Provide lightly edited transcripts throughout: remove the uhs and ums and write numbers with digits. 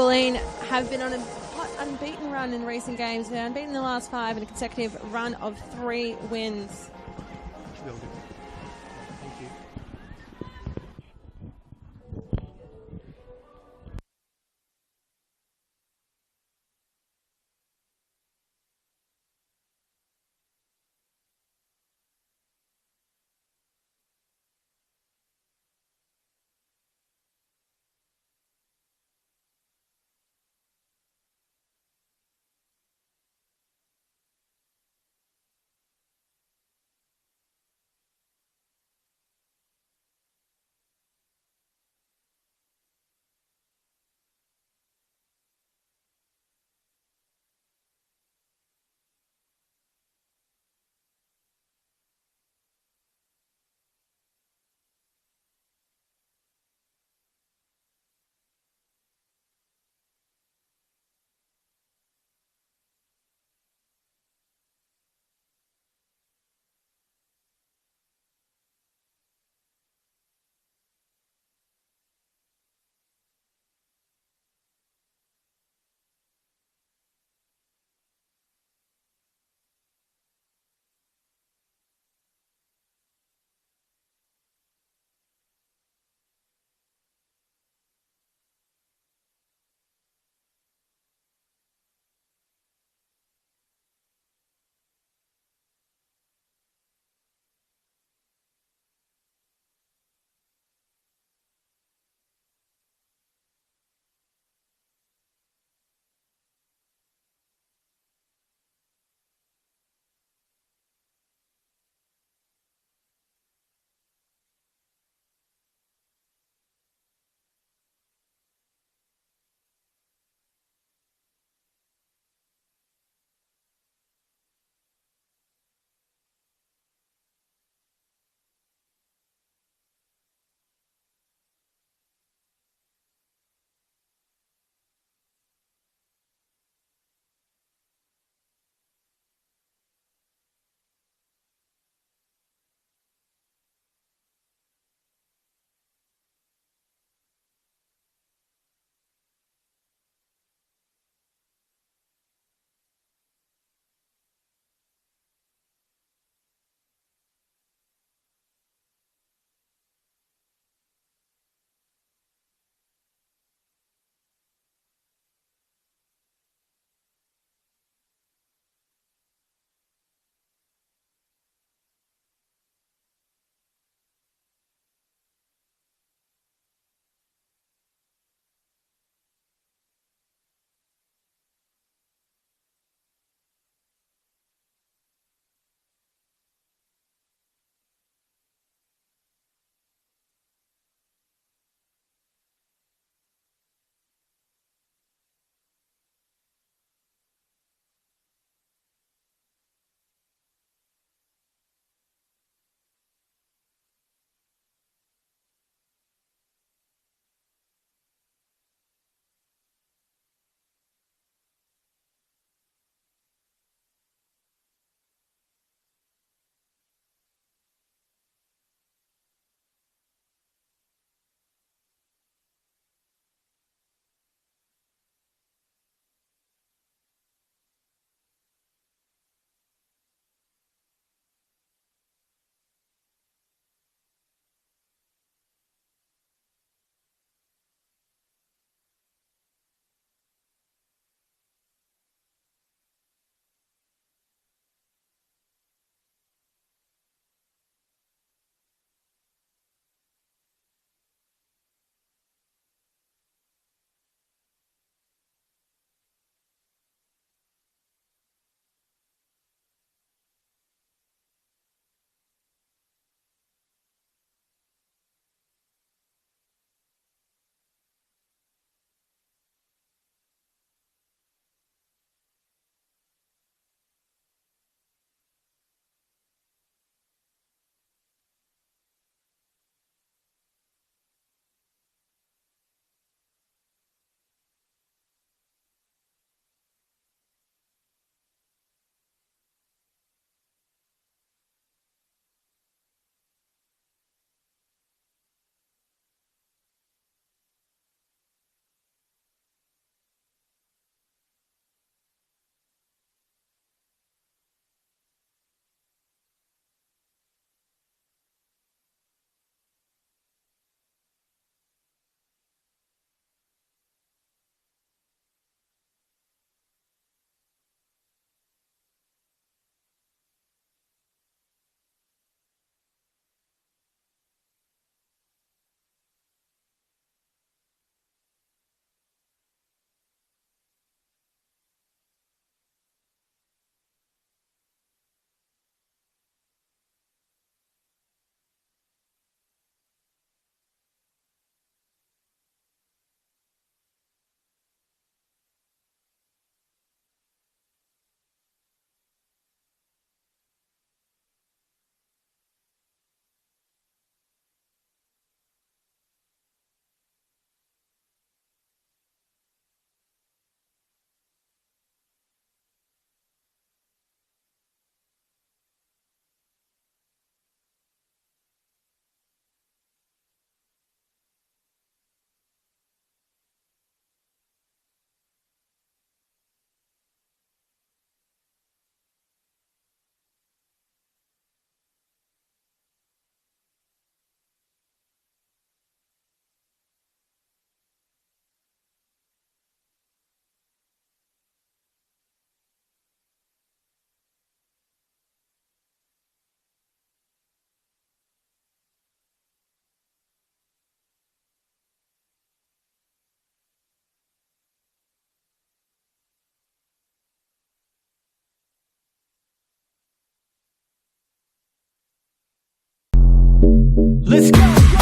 Bulleen have been on a hot unbeaten run in recent games. They're unbeaten in the last 5 and a consecutive run of 3 wins. Will do. Thank you. Let's go.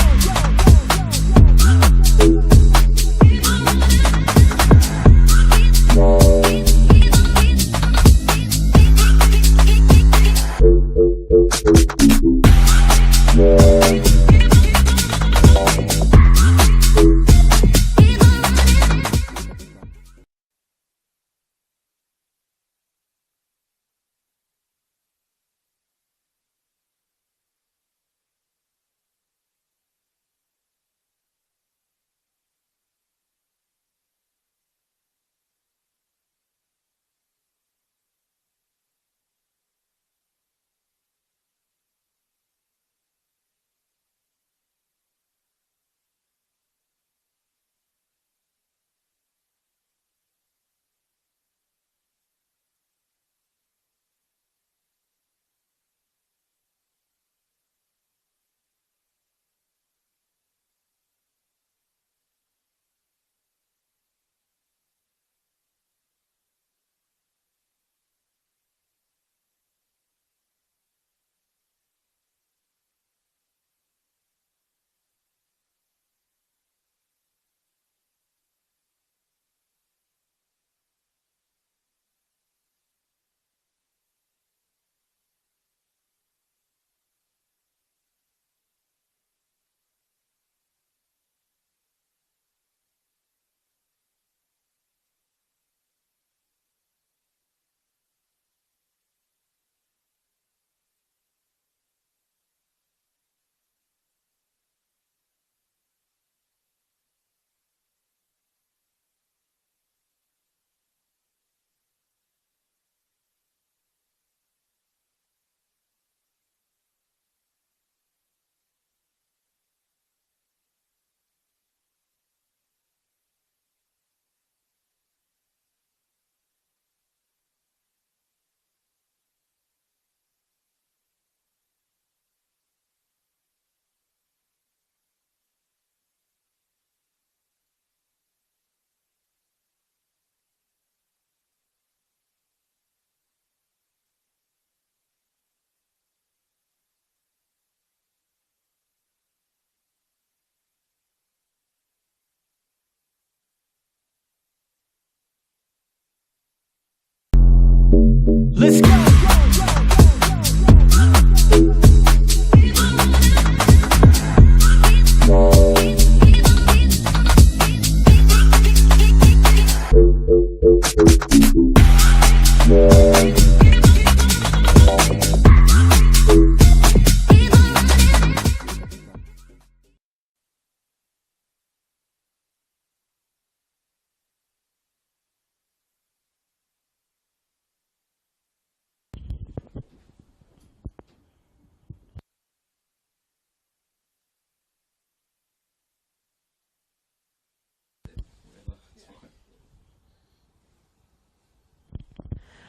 Let's go.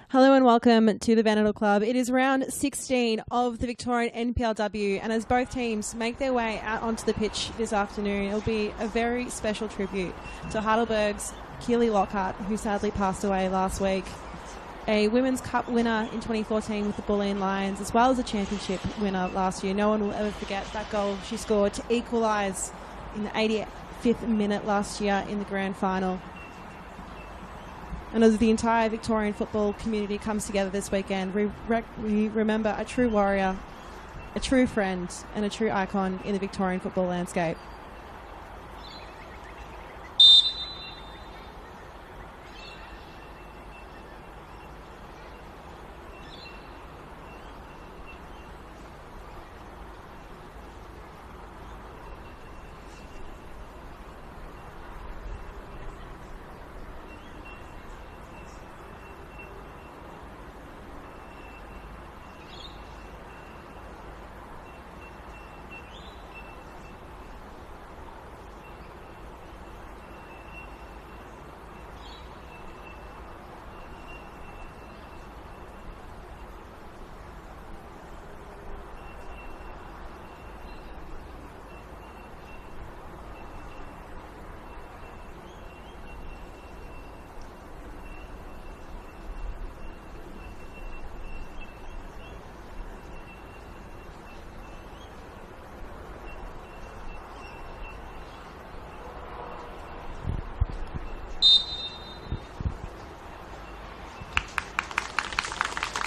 Hello and welcome to the Benidorm Club. It is round 16 of the Victorian NPLW, and as both teams make their way out onto the pitch this afternoon, it'll be a very special tribute to Heidelberg's Keely Lockhart, who sadly passed away last week. A Women's Cup winner in 2014 with the Bulleen Lions, as well as a championship winner last year. No one will ever forget that goal she scored to equalise in the 85th minute last year in the grand final. And as the entire Victorian football community comes together this weekend, we remember a true warrior, a true friend, and a true icon in the Victorian football landscape.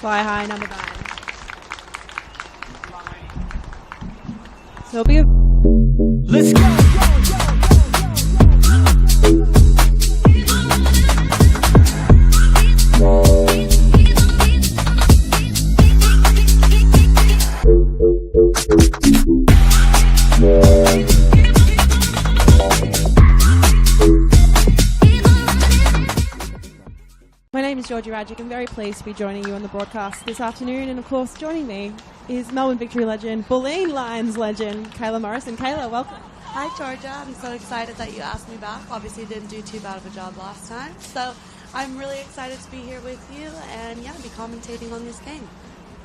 Fly high, number 9. So it'll be a... Let's go. My name is Georgie Radjic. I'm very pleased to be joining you on the broadcast this afternoon. And of course, joining me is Melbourne Victory legend, Bulleen Lions legend, Kayla Morrison. Kayla, welcome. Hi, Georgia. I'm so excited that you asked me back. Obviously, didn't do too bad of a job last time. So I'm really excited to be here with you and, yeah, be commentating on this game.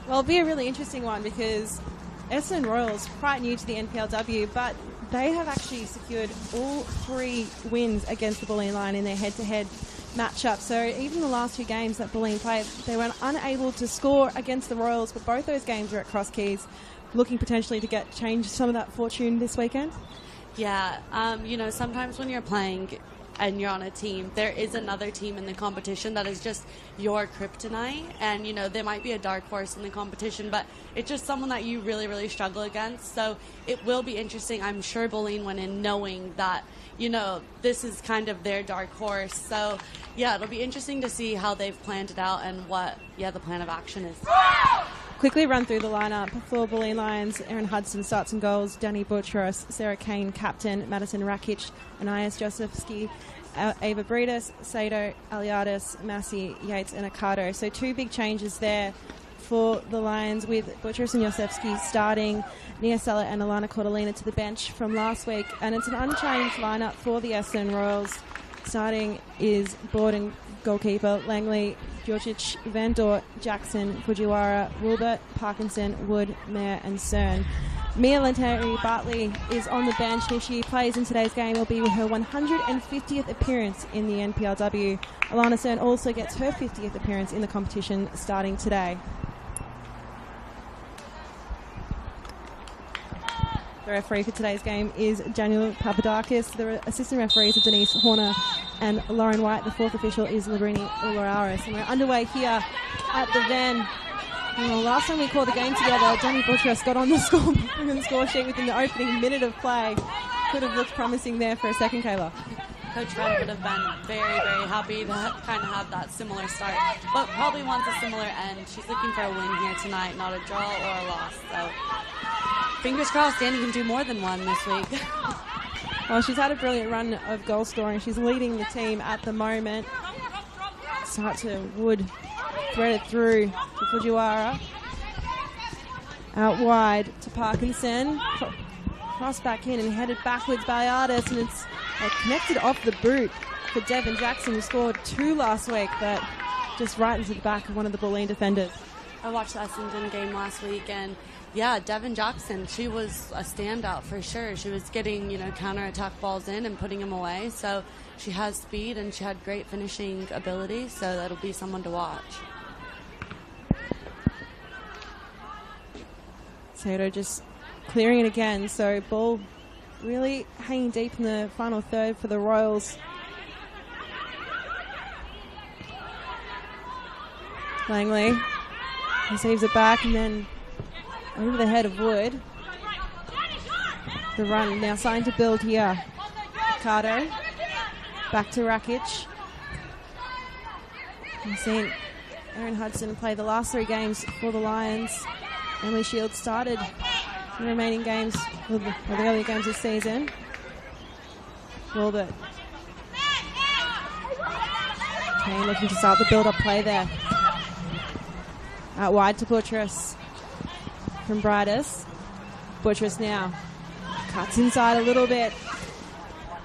Well, it'll be a really interesting one because Essendon Royals, quite new to the NPLW, but they have actually secured all 3 wins against the Bulleen Lion in their head-to-head matchup. So even the last 2 games that Bulleen played, they were unable to score against the Royals, but both those games were at Cross Keys, looking potentially to change some of that fortune this weekend. Yeah, sometimes when you're playing and you're on a team, there is another team in the competition that is just your kryptonite. And, there might be a dark horse in the competition, but it's just someone that you really, really struggle against. So it will be interesting. I'm sure Bulleen went in knowing that, this is kind of their dark horse. So, yeah, it'll be interesting to see how they've planned it out and what, the plan of action is. Quickly run through the lineup for Bulleen Lions. Erin Hudson starts and goals. Danny Butchers, Sarah Kane captain. Madison Rakic, Anais Josefsky, Ava Breedis, Sado Aliadis, Massey Yates, and Akado. So 2 big changes there for the Lions, with Butchers and Josefsky starting, Nia Sella and Alana Cordelina to the bench from last week. And it's an unchanged lineup for the Essendon Royals. Starting is Borden, goalkeeper, Langley, Georgic, Van Dort, Jackson, Fujiwara, Wilbert, Parkinson, Wood, Mayer and Cern. Mia Lenteri Bartley is on the bench. If she plays in today's game, it'll be her 150th appearance in the NPLW. Alana Cern also gets her 50th appearance in the competition starting today. The referee for today's game is Daniel Papadakis. The assistant referees are Denise Horner and Lauren White. The 4th official is Labrini Olaris. And we're underway here at the Van. Last time we called the game together, Danny Butchers got on the score sheet within the opening minute of play. Could have looked promising there for a second, Kayla. Coach Red would have been very, very happy to kind of have that similar start, but probably wants a similar end. She's looking for a win here tonight, not a draw or a loss. So fingers crossed Danny can do more than one this week. Well, she's had a brilliant run of goal scoring. She's leading the team at the moment. Start to Wood, threaded through to Fujiwara. Out wide to Parkinson. Cross back in and headed backwards by Artis, and it's connected off the boot for Devin Jackson, who scored 2 last week, but just right into the back of one of the Bulleen defenders. I watched the Essendon game last week, and yeah, Devin Jackson, she was a standout for sure. She was getting, counter-attack balls in and putting them away. So she has speed and she had great finishing ability. So that'll be someone to watch. Sato just clearing it again. So ball really hanging deep in the final third for the Royals. Langley receives it back and then over the head of Wood. The run now starting to build here. Ricardo. Back to Rakic. We've seen Erin Hudson play the last 3 games for the Lions. Emily Shields started the remaining games, or the early games this season. Wilbert. Kane looking to start the build-up play there. Out wide to Buttress. From Bridus. Buttress now cuts inside a little bit.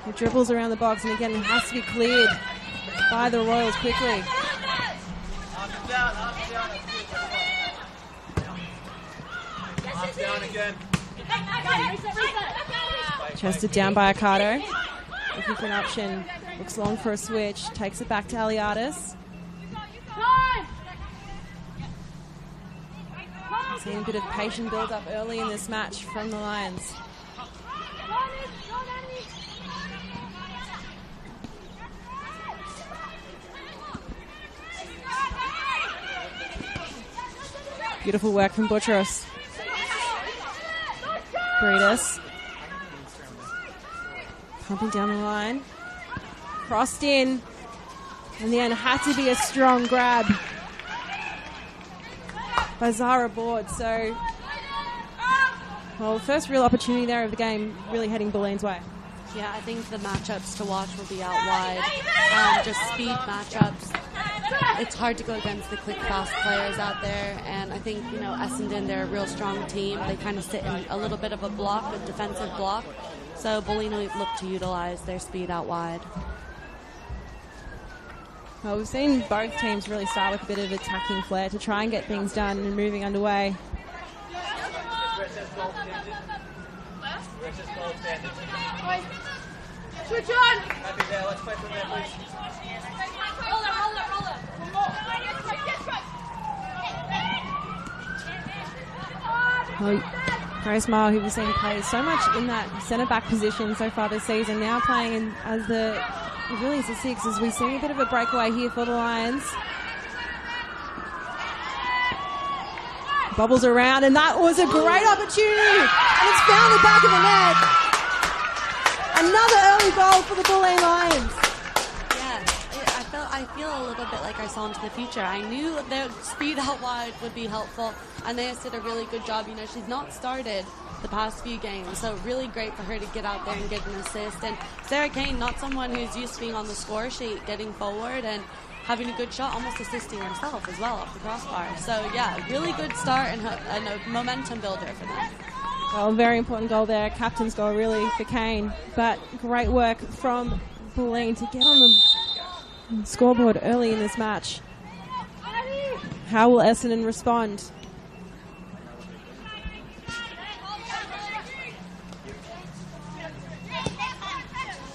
He dribbles around the box, and again it has to be cleared by the Royals quickly. Chested down by Akado. Looking for an option. Looks long for a switch. Takes it back to Aliadis. Seeing a bit of patient build-up early in this match from the Lions. Beautiful work from Buttress. Breedis. Pumping down the line. Crossed in. In the end, had to be a strong grab by Zara Board. So, well, first real opportunity there of the game really heading Bulleen's way. Yeah, I think the matchups to watch will be out wide. Just speed matchups. It's hard to go against the quick, fast players out there. And I think, Essendon, they're a real strong team. They kind of sit in a little bit of a block, a defensive block. So Bulleen will look to utilize their speed out wide. Well, we've seen both teams really start with a bit of attacking flair to try and get things done and moving underway. Switch on! Let's play from there, please. Roll it. One more. Grace Mahar, who we've seen play so much in that centre-back position so far this season, now playing as the six, as we see a bit of a breakaway here for the Lions. Bubbles around, and that was a great opportunity, and it's found the back of the net. Another early goal for the Bulleen Lions. I feel a little bit like I saw into the future. I knew their speed out wide would be helpful, and they did a really good job. She's not started the past few games, so really great for her to get out there and get an assist. And Sarah Kane, not someone who's used to being on the score sheet, getting forward and having a good shot, almost assisting herself as well off the crossbar. So yeah, really good start and a momentum builder for them. Well, very important goal there, captain's goal really for Kane, but great work from Bulleen to get on the scoreboard early in this match. How will Essendon respond?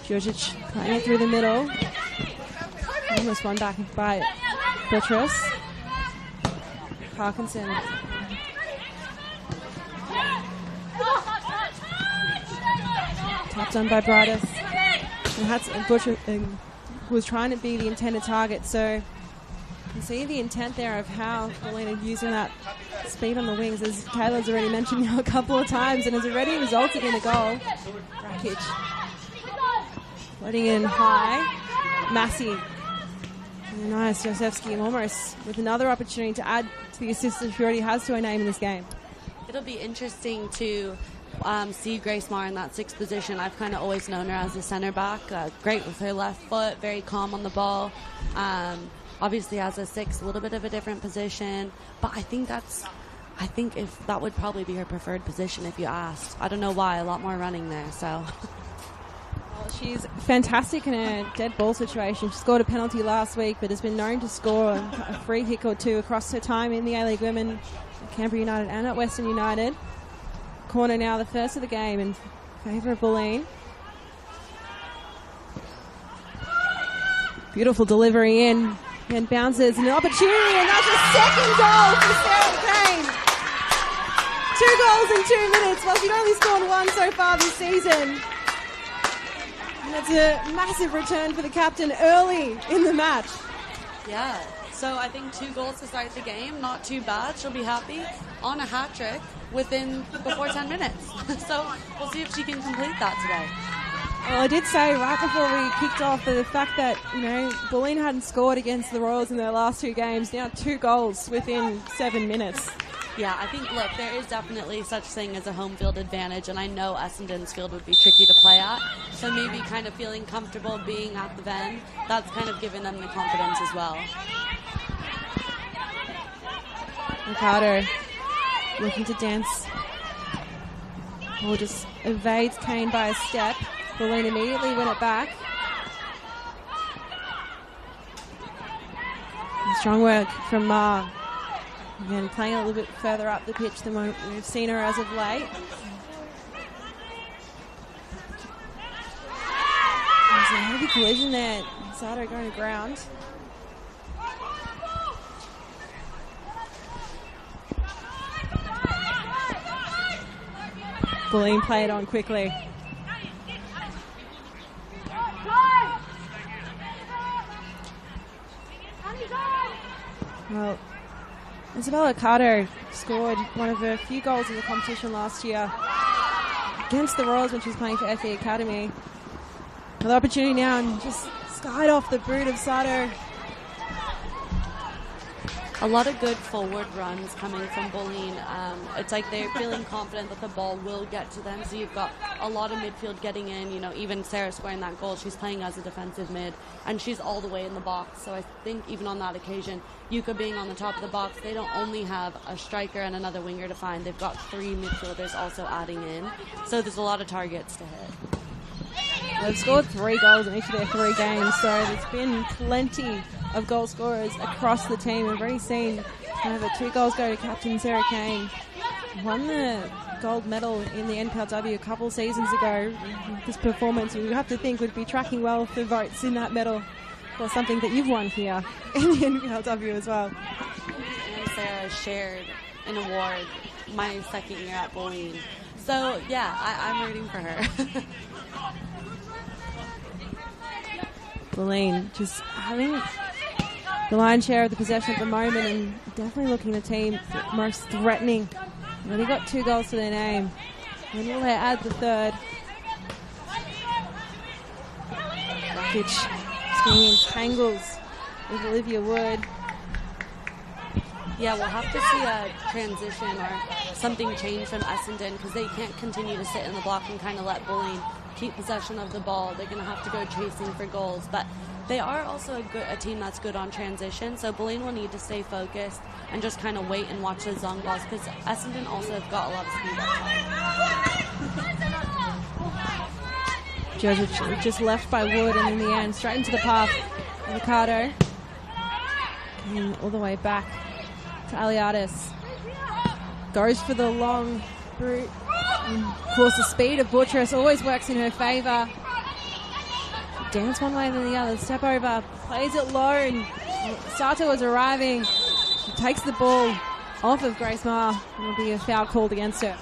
Djuricic playing it through the middle. Almost one back by Buttress. Parkinson. Tapped on by Brightis. And Buttress was trying to be the intended target, so you can see the intent there of how Bulleen are using that speed on the wings, as Kayla's already mentioned now a couple of times, and has already resulted in a goal. Rakic floating in high. Massey. Nice. Josefsky almost with another opportunity to add to the assists that she already has to her name in this game. It'll be interesting to see Grace Mahar in that sixth position. I've kind of always known her as a centre back. Great with her left foot, very calm on the ball. Obviously as a six, a little bit of a different position, but I think if that would probably be her preferred position if you asked. I don't know why, a lot more running there, so. Well, she's fantastic in a dead ball situation. She scored a penalty last week, but has been known to score a free kick or two across her time in the A-League Women, at Canberra United and at Western United. Corner now, the first of the game in favour of Bulleen. Beautiful delivery in, and bounces, and an opportunity, and that's a second goal for Sarah Kane. 2 goals in 2 minutes. Well, she'd only scored 1 so far this season. And it's a massive return for the captain early in the match. Yeah, so I think 2 goals to start the game, not too bad. She'll be happy on a hat trick before 10 minutes. So we'll see if she can complete that today. Well, I did say right before we kicked off the fact that, Bulleen hadn't scored against the Royals in their last 2 games. Now 2 goals within 7 minutes. Yeah, I think, look, there is definitely such thing as a home field advantage, and I know Essendon's field would be tricky to play at. So maybe kind of feeling comfortable being at the Ven, that's kind of given them the confidence as well. Ricardo looking to dance. Or just evades Kane by a step. Bulleen immediately win it back. And strong work from Mahar. Again, playing a little bit further up the pitch than we've seen her as of late. There's a heavy collision there. Sato going to ground. Bulleen play it on quickly. Well, Isabella Cardo scored one of her few goals in the competition last year against the Royals when she was playing for FE Academy. Another opportunity now and just skied off the boot of Sato. A lot of good forward runs coming from Bulleen. It's like they're feeling confident that the ball will get to them. So you've got a lot of midfield getting in. You know, even Sarah scoring that goal, she's playing as a defensive mid, and she's all the way in the box. So I think even on that occasion, Yuka being on the top of the box, they don't only have a striker and another winger to find. They've got 3 midfielders also adding in. So there's a lot of targets to hit. They've scored 3 goals in each of their 3 games, so there's been plenty of goal scorers across the team. We've already seen over 2 goals go to captain Sarah Kane. Won the gold medal in the NPLW a couple seasons ago. This performance, you have to think, would be tracking well for votes in that medal for something that you've won here in the NPLW as well. And Sarah shared an award my second year at Bulleen. So, yeah, I'm rooting for her. Bulleen just having the lion's share of the possession at the moment and definitely looking the team most threatening. They've only got 2 goals to their name. When will they add the 3rd? Rakic skiing in tangles with Olivia Wood. Yeah, we'll have to see a transition or something change from Essendon because they can't continue to sit in the block and kind of let Bulleen keep possession of the ball. They're going to have to go chasing for goals. But they are also a team that's good on transition, so Bulleen will need to stay focused and just kind of wait and watch the zone balls because Essendon also have got a lot of speed up top. Just left by Wood and in the end straight into the path of Ricardo. Coming all the way back to Aliadis. Goes for the long route. And of course, the speed of Buttress always works in her favour. Dance one way then the other. Step over. Plays it low. And Sato is arriving. She takes the ball off of Grace Mahar. And it'll be a foul called against her.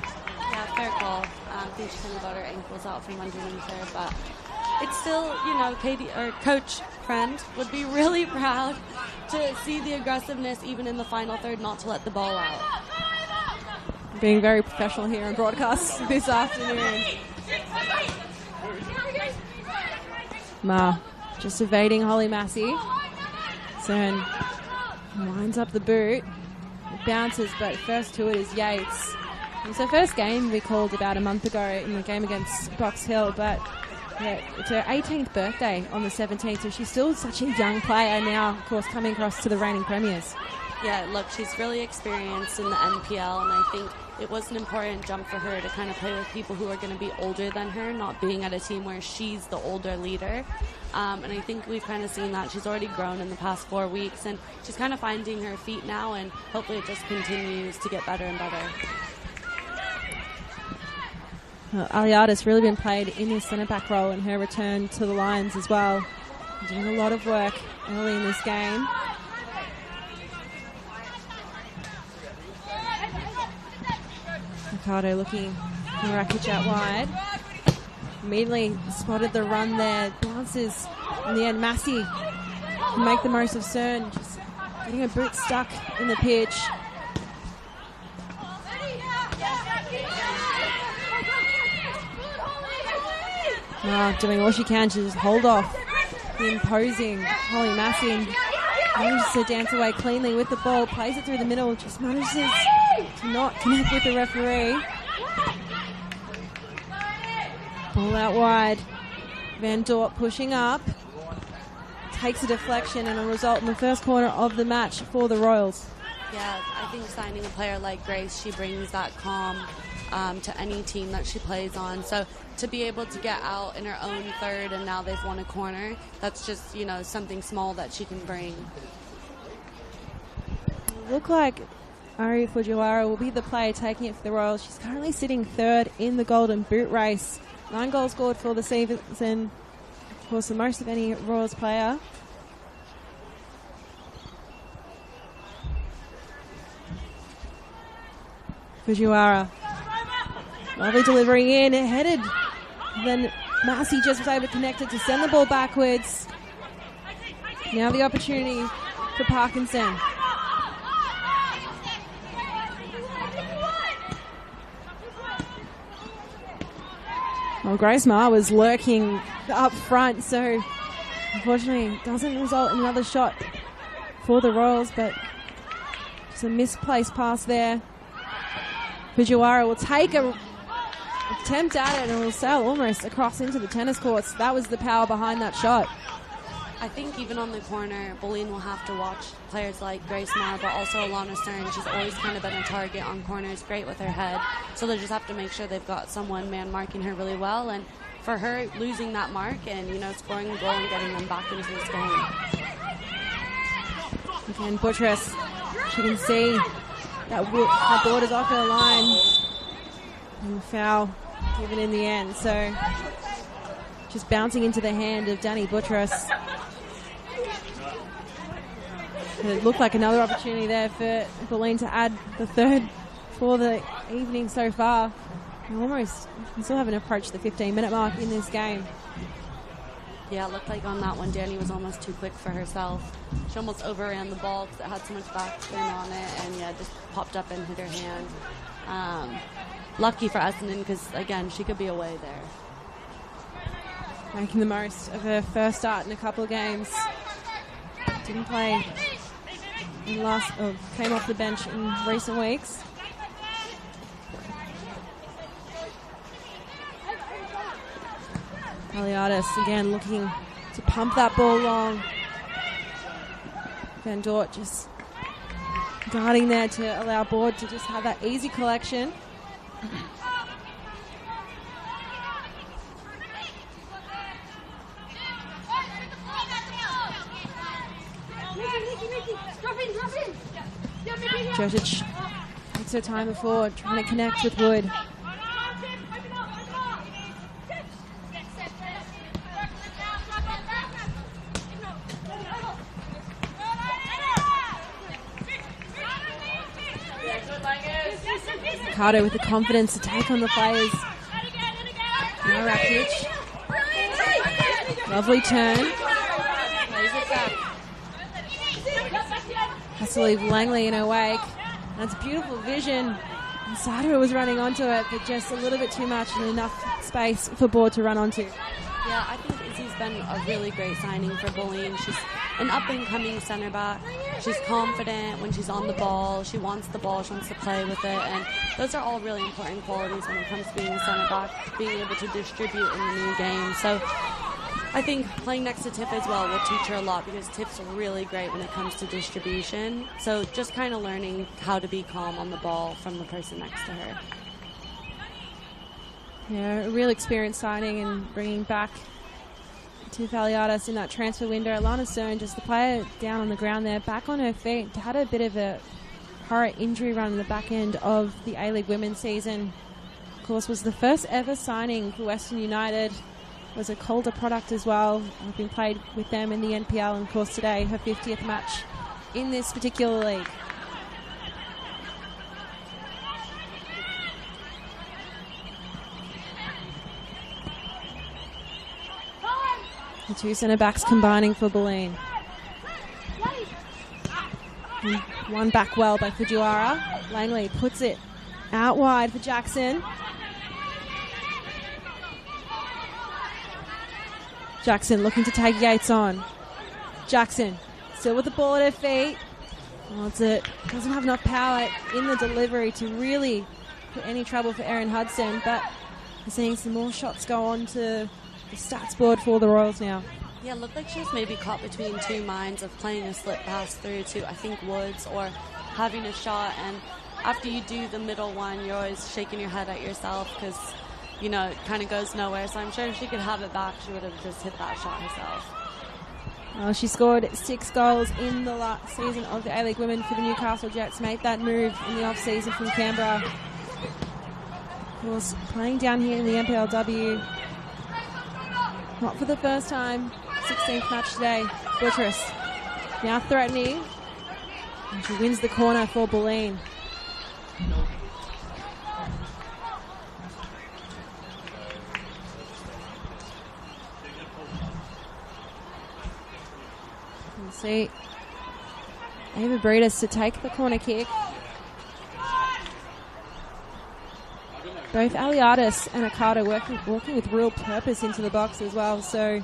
Yeah, fair call. I think she kind of got her ankles out from underneath her. But it's still, you know, Katie or Coach Friend would be really proud to see the aggressiveness even in the final third, not to let the ball out. Being very professional here in broadcast this afternoon. Ma just evading Holly Massey. Cern lines up the boot. It bounces, but first to it is Yates. It's her first game we called about a month ago in the game against Box Hill, but yeah, it's her 18th birthday on the 17th, so she's still such a young player now, of course, coming across to the reigning premiers. Yeah, look, she's really experienced in the NPL, and I think it was an important jump for her to kind of play with people who are going to be older than her, not being at a team where she's the older leader. And I think we've kind of seen that. She's already grown in the past 4 weeks, and she's kind of finding her feet now, and hopefully it just continues to get better and better. Well, Aliada's really been played in this centre-back role in her return to the Lions as well. Doing a lot of work early in this game. Ricardo looking for Rakic out wide. Immediately spotted the run there. Bounces in the end. Massey can make the most of Cern. Just getting her boot stuck in the pitch. Doing all she can to just hold off the imposing Holly Massey and manages to dance away cleanly with the ball, plays it through the middle, just manages to not connect with the referee. Ball out wide. Van Dort pushing up. Takes a deflection and a result in the first corner of the match for the Royals. Yeah, I think signing a player like Grace, she brings that calm to any team that she plays on. So to be able to get out in her own third and now they've won a corner, that's just, you know, something small that she can bring. Look like Ari Fujiwara will be the player taking it for the Royals. She's currently sitting third in the Golden Boot race. 9 goals scored for the season. Of course, the most of any Royals player. Fujiwara. Lovely delivery in, headed. Then Massey just was able to connect it to send the ball backwards. Now the opportunity for Parkinson. Well, Grace Mahar was lurking up front, so unfortunately it doesn't result in another shot for the Royals, but just a misplaced pass there. Fujiwara will take a attempt at it and will sail almost across into the tennis courts. That was the power behind that shot. I think even on the corner, Bulleen will have to watch players like Grace Mahar, but also Alana Stern. She's always kind of been a target on corners, great with her head. So they just have to make sure they've got someone man marking her really well. And for her, losing that mark and, scoring a goal and getting them back into this game. Again, Buttress, she can see that her board is off her line. And foul given in the end. So just bouncing into the hand of Danny Buttress. It looked like another opportunity there for Bulleen to add the third for the evening so far. We still haven't approached the 15-minute mark in this game. Yeah, it looked like on that one, Danny was almost too quick for herself. She almost overran the ball because it had so much backspin on it, and just popped up and hit her hand. Lucky for Essendon because, again, she could be away there. Making the most of her first start in a couple of games. Didn't play came off the bench in recent weeks. Aliadis again looking to pump that ball long. Van Dort just guarding there to allow Board to just have that easy collection. Josic takes her time before trying to connect with Wood. Ricardo with the confidence to take on the players. Now Rakic. Lovely turn. Has to leave Langley in her wake. That's beautiful vision. And Sadra was running onto it, but just a little bit too much and enough space for Board to run onto. Yeah, I think Izzy's been a really great signing for Bulleen. She's an up-and-coming centre back. She's confident when she's on the ball. She wants the ball. She wants to play with it. And those are all really important qualities when it comes to being a centre back, being able to distribute in the new game. So I think playing next to Tiff as well will teach her a lot because Tiff's really great when it comes to distribution. So just kind of learning how to be calm on the ball from the person next to her. Yeah, a real experienced signing and bringing back Tiff Aliadis in that transfer window. Alana Stern, just the player down on the ground there, back on her feet. Had a bit of a horror injury run in the back end of the A-League women's season. Of course, was the first ever signing for Western United. Was a Calder product as well. I've been played with them in the NPL, and of course today her 50th match in this particular league. The two centre backs combining for Bulleen. And one back well by Fujiwara. Langley puts it out wide for Jackson. Jackson looking to take Yates on. Jackson still with the ball at her feet. Doesn't have enough power in the delivery to really put any trouble for Erin Hudson, but we're seeing some more shots go on to the stats board for the Royals now. Yeah, it looked like she was maybe caught between two minds of playing a slip pass through to, I think, Woods or having a shot. And after you do the middle one, you're always shaking your head at yourself because, it kind of goes nowhere. So I'm sure if she could have it back, she would have just hit that shot herself. Well, she scored 6 goals in the last season of the A-League Women for the Newcastle Jets. Made that move in the off-season from Canberra. Of course, playing down here in the NPLW. Not for the first time. 16th match today. Buttress now threatening. And she wins the corner for Bulleen. We'll see Ava Breedis to take the corner kick. both Aliadis and Okada walking with real purpose into the box as well. So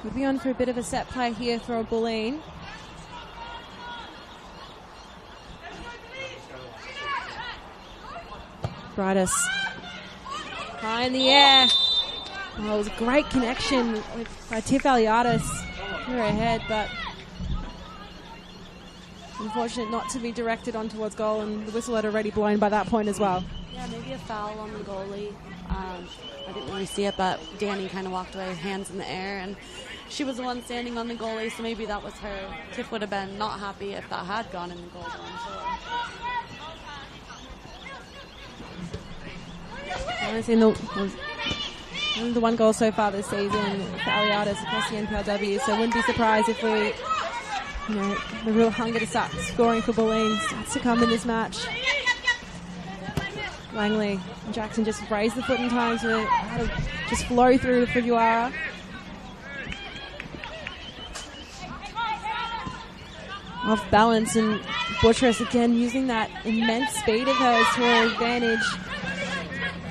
we'll be on for a bit of a set play here for Bulleen. Brightus high in the air. Oh, it was a great connection by Tiff Aliadis through her head, but unfortunate not to be directed on towards goal, and the whistle had already blown by that point as well. Yeah, maybe a foul on the goalie. I didn't really see it, but Danny kind of walked away, hands in the air, and she was the one standing on the goalie, so maybe that was her. Tiff would have been not happy if that had gone in the goal. I've seen the one goal so far this season for Aliadis across the NPLW, so wouldn't be surprised if the real hunger to start scoring for Bulleen starts to come in this match. Langley and Jackson just raised the foot in time to just flow through to Fujiwara. Off balance, and Buttress again using that immense speed of hers to her advantage.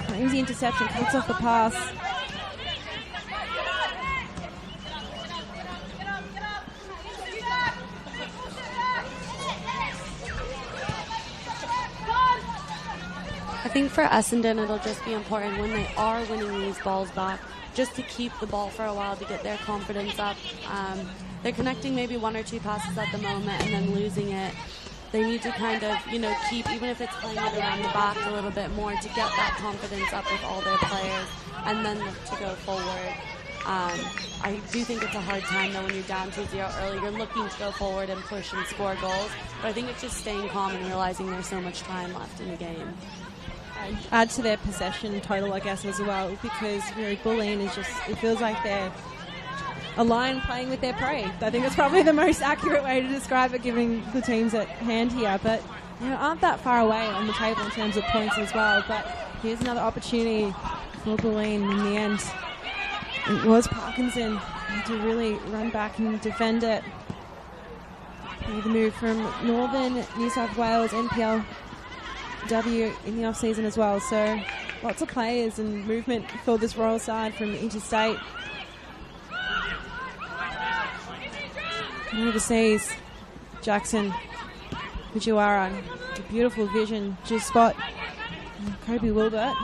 Claims the interception, cuts off the pass. I think for Essendon, it'll just be important when they are winning these balls back, just to keep the ball for a while to get their confidence up. They're connecting maybe one or two passes at the moment and then losing it. They need to kind of, keep, even if it's playing it around the back a little bit more, to get that confidence up with all their players and then look to go forward. I do think it's a hard time, though, when you're down 2-0 early. You're looking to go forward and push and score goals. But I think it's just staying calm and realizing there's so much time left in the game. Add to their possession total, I guess, as well, because Bulleen is just, it feels like they're a lion playing with their prey. I think that's probably the most accurate way to describe it, given the teams at hand here. But aren't that far away on the table in terms of points as well. But here's another opportunity for Bulleen in the end. It was Parkinson to really run back and defend it. The move from Northern New South Wales NPLW in the off-season as well. So lots of players and movement for this Royal side from interstate. And overseas, Jackson, Fujiwara, a beautiful vision to spot Kobe Wilbert.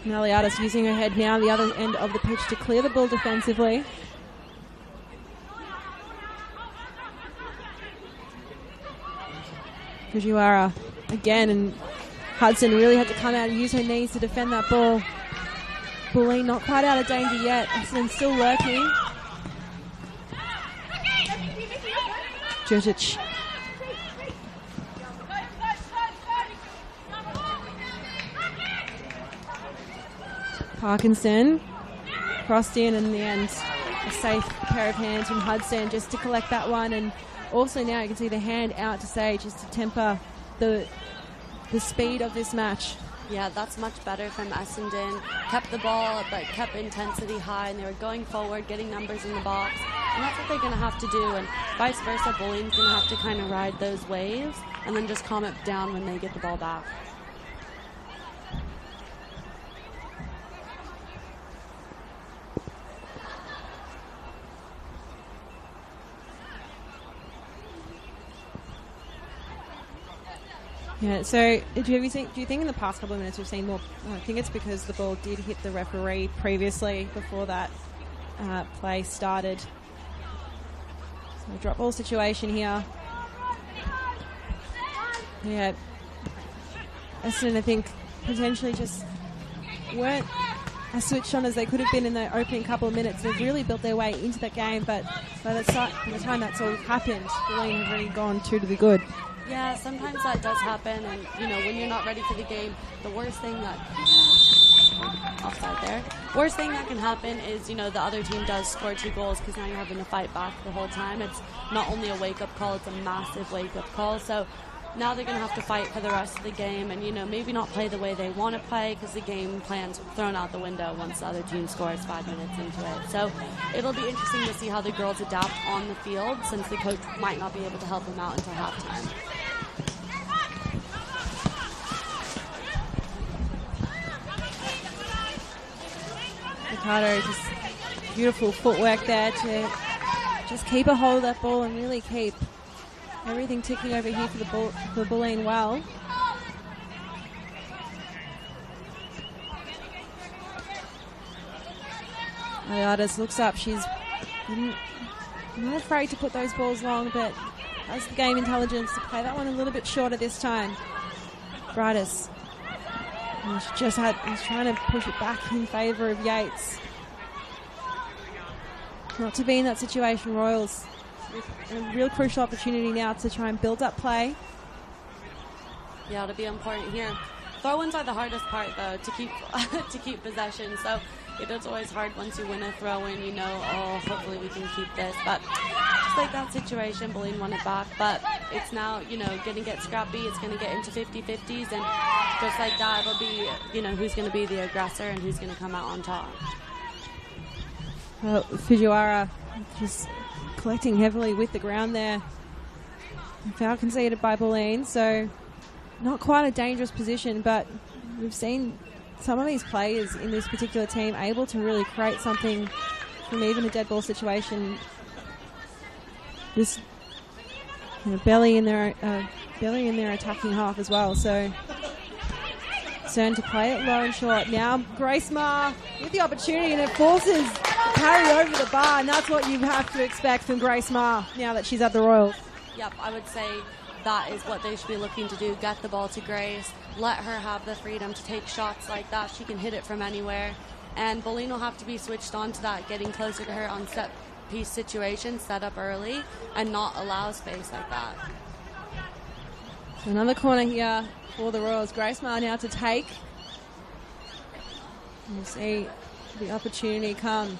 And Aliadis using her head now, the other end of the pitch, to clear the ball defensively. Fujiwara again, and Hudson really had to come out and use her knees to defend that ball. Bulleen not quite out of danger yet. Essendon still lurking. Djurgic. Parkinson crossed in the end. A safe pair of hands from Hudson just to collect that one, and also now you can see the hand out to Sage just to temper the speed of this match. Yeah, that's much better from Essendon. Kept the ball, but kept intensity high, and they were going forward, getting numbers in the box. And that's what they're going to have to do. And vice versa, Bulleen's going to have to kind of ride those waves and then just calm it down when they get the ball back. Yeah, so do you think in the past couple of minutes we've seen more? I think it's because the ball did hit the referee previously before that play started. So drop ball situation here. Yeah, Essendon, I think, potentially just weren't as switched on as they could have been in the opening couple of minutes. They've really built their way into that game, but by the time that's all happened, Bulleen have really gone two to the good. Yeah, sometimes that does happen, and when you're not ready for the game, the worst thing that can happen is the other team does score 2 goals, because now you're having to fight back the whole time. It's not only a wake-up call, it's a massive wake-up call. So now they're going to have to fight for the rest of the game, and maybe not play the way they want to play, because the game plan's thrown out the window once the other team scores 5 minutes into it. So it'll be interesting to see how the girls adapt on the field, since the coach might not be able to help them out until halftime. Ricardo, just beautiful footwork there to just keep a hold of that ball and really keep everything ticking over here for Bulleen well. Ayadis looks up. She's not afraid to put those balls long, but has the game intelligence to play that one a little bit shorter this time. Brightus. He's trying to push it back in favour of Yates. Not to be in that situation, Royals. A real crucial opportunity now to try and build up play. Yeah, it'll be important here. Throw-ins are the hardest part, though, to keep to keep possession. So it is always hard once you win a throw-in, you know, oh, hopefully we can keep this. But just like that situation, Bulleen won it back. But it's now, you know, going to get scrappy. It's going to get into 50-50s. And just like that, it'll be, you know, who's going to be the aggressor and who's going to come out on top. Fujiwara just collecting heavily with the ground there. Foul conceded by Bulleen, so not quite a dangerous position, but we've seen some of these players in this particular team able to really create something from even a dead ball situation. Just belly in their attacking half as well. So Cern to play it low and short. Now Grace Mahar with the opportunity, and it forces carry over the bar, and that's what you have to expect from Grace Mahar now that she's at the Royals. Yep, I would say that is what they should be looking to do. Get the ball to Grace, let her have the freedom to take shots like that. She can hit it from anywhere, and Bulleen will have to be switched on to that, getting closer to her on set piece situations, set up early, and not allow space like that. So another corner here for the Royals. Grace Mahar now to take. We'll see the opportunity come.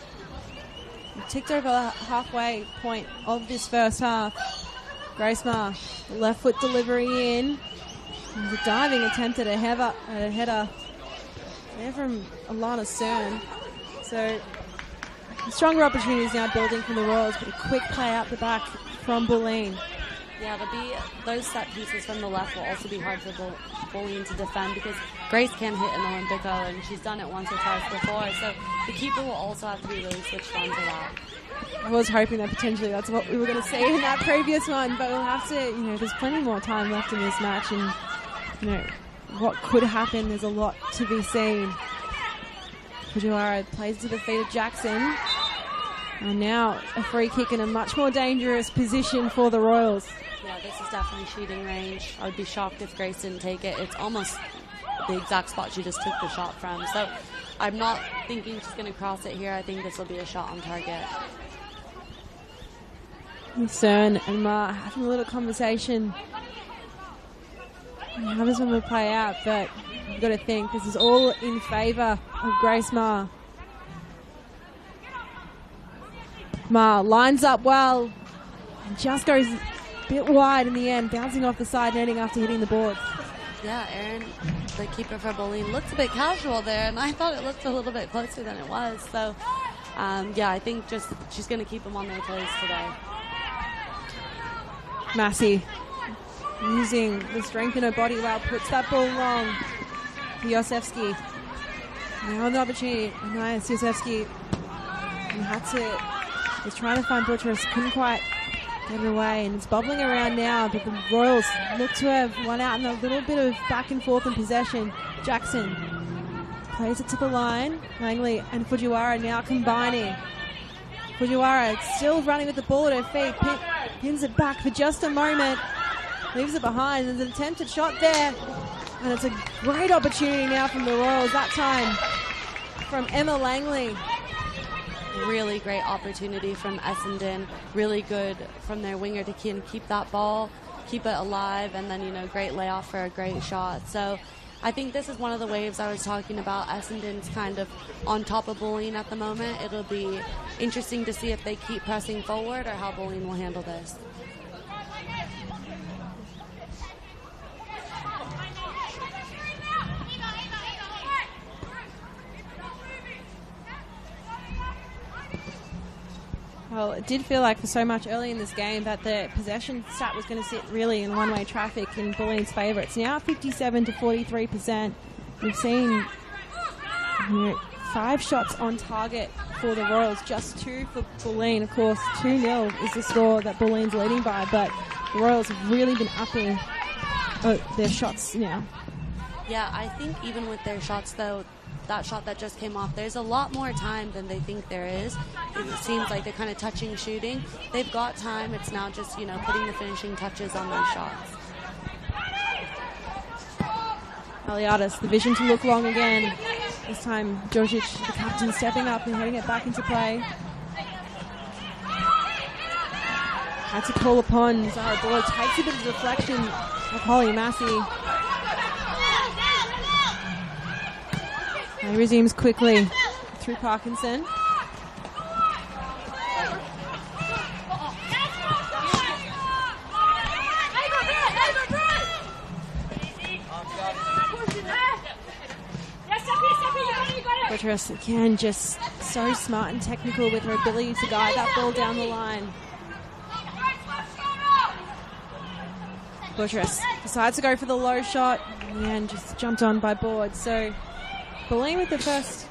We ticked over the halfway point of this first half. Grace Mahar, left foot delivery in. There's a diving attempt at a header there from Alana Cern. So stronger opportunities now building from the Royals, but a quick play out the back from Bulleen. Yeah, it'll be those set pieces from the left will also be hard for Bulleen to defend because Grace can hit an Olympico, and she's done it once or twice before. So the keeper will also have to be really switched on to that. I was hoping that potentially that's what we were going to see in that previous one, but we'll have to, there's plenty more time left in this match, and, what could happen, there's a lot to be seen. Fujiwara plays to the feet of Jackson. And now a free kick in a much more dangerous position for the Royals. Yeah, this is definitely shooting range. I would be shocked if Grace didn't take it. It's almost the exact spot she just took the shot from. So I'm not thinking she's going to cross it here. I think this will be a shot on target. Cern and Mahar having a little conversation. How does one will play out? But you've got to think this is all in favour of Grace Mahar. Mahar lines up well and just goes a bit wide in the end, bouncing off the side netting after hitting the boards. Yeah, Erin, the keeper for Bulleen, looks a bit casual there, and I thought it looked a little bit closer than it was. So, yeah, I think just she's going to keep them on their toes today. Massey using the strength in her body well, puts that ball long. Yosefsky. Now an opportunity. Nice, Yosefsky. Was trying to find Buttress, couldn't quite get it away, and it's bubbling around now, but the Royals look to have won out in a little bit of back and forth in possession. Jackson plays it to the line. Langley and Fujiwara now combining. Fujiwara still running with the ball at her feet, pins it back for just a moment, leaves it behind. There's an attempted shot there, and it's a great opportunity now from the Royals, that time from Emma Langley. Really great opportunity from Essendon. Really good from their winger to keep that ball, keep it alive, and then, great layoff for a great shot. So I think this is one of the waves I was talking about. Essendon's kind of on top of Bulleen at the moment. It'll be interesting to see if they keep pressing forward or how Bulleen will handle this. Well, it did feel like for so much early in this game that the possession stat was going to sit really in one-way traffic in Bulleen's favour. It's now 57 to 43%. We've seen 5 shots on target for the Royals, just 2 for Bulleen. Of course, 2-0 is the score that Bulleen's leading by, but the Royals have really been upping their shots now. Yeah, I think even with their shots, though, that shot that just came off, there's a lot more time than they think there is. It seems like they're kind of touching, shooting. They've got time. It's now just, putting the finishing touches on those shots. Aliadis, the vision to look long again. This time, Georgic, the captain, stepping up and heading it back into play. Had to call upon Zara Buller. Takes a bit of deflection of Holly Massey. And he resumes quickly through Parkinson. Buttress, again, just so smart and technical with her ability to guide that ball down the line. Buttress decides to go for the low shot and just jumped on by Board. So Bulleen with the first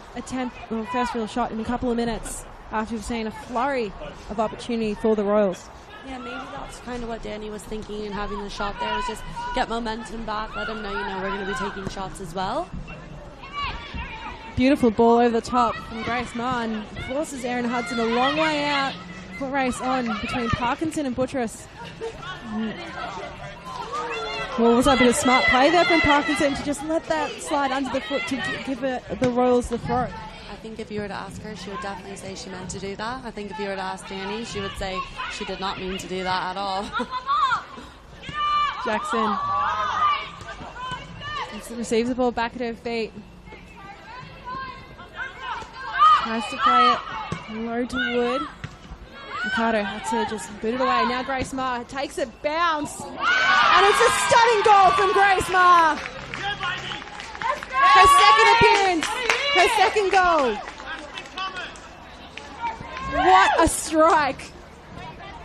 real shot in a couple of minutes after we've seen a flurry of opportunity for the Royals. Yeah, maybe that's kind of what Danny was thinking in having the shot there, was just get momentum back, let them know, we're going to be taking shots as well. Beautiful ball over the top from Grace Mahar and forces Erin Hudson a long way out. Foot race on between Parkinson and Buttress. Well, was that a bit of smart play there from Parkinson to just let that slide under the foot to give the Royals the throw? I think if you were to ask her, she would definitely say she meant to do that. I think if you were to ask Danny, she would say she did not mean to do that at all. Jackson receives the ball back at her feet. Tries to play it low to Wood. Ricardo had to just boot it away. Now Grace Mahar takes it, bounce, and it's a stunning goal from Grace Mahar. Her second appearance, her second goal. What a strike.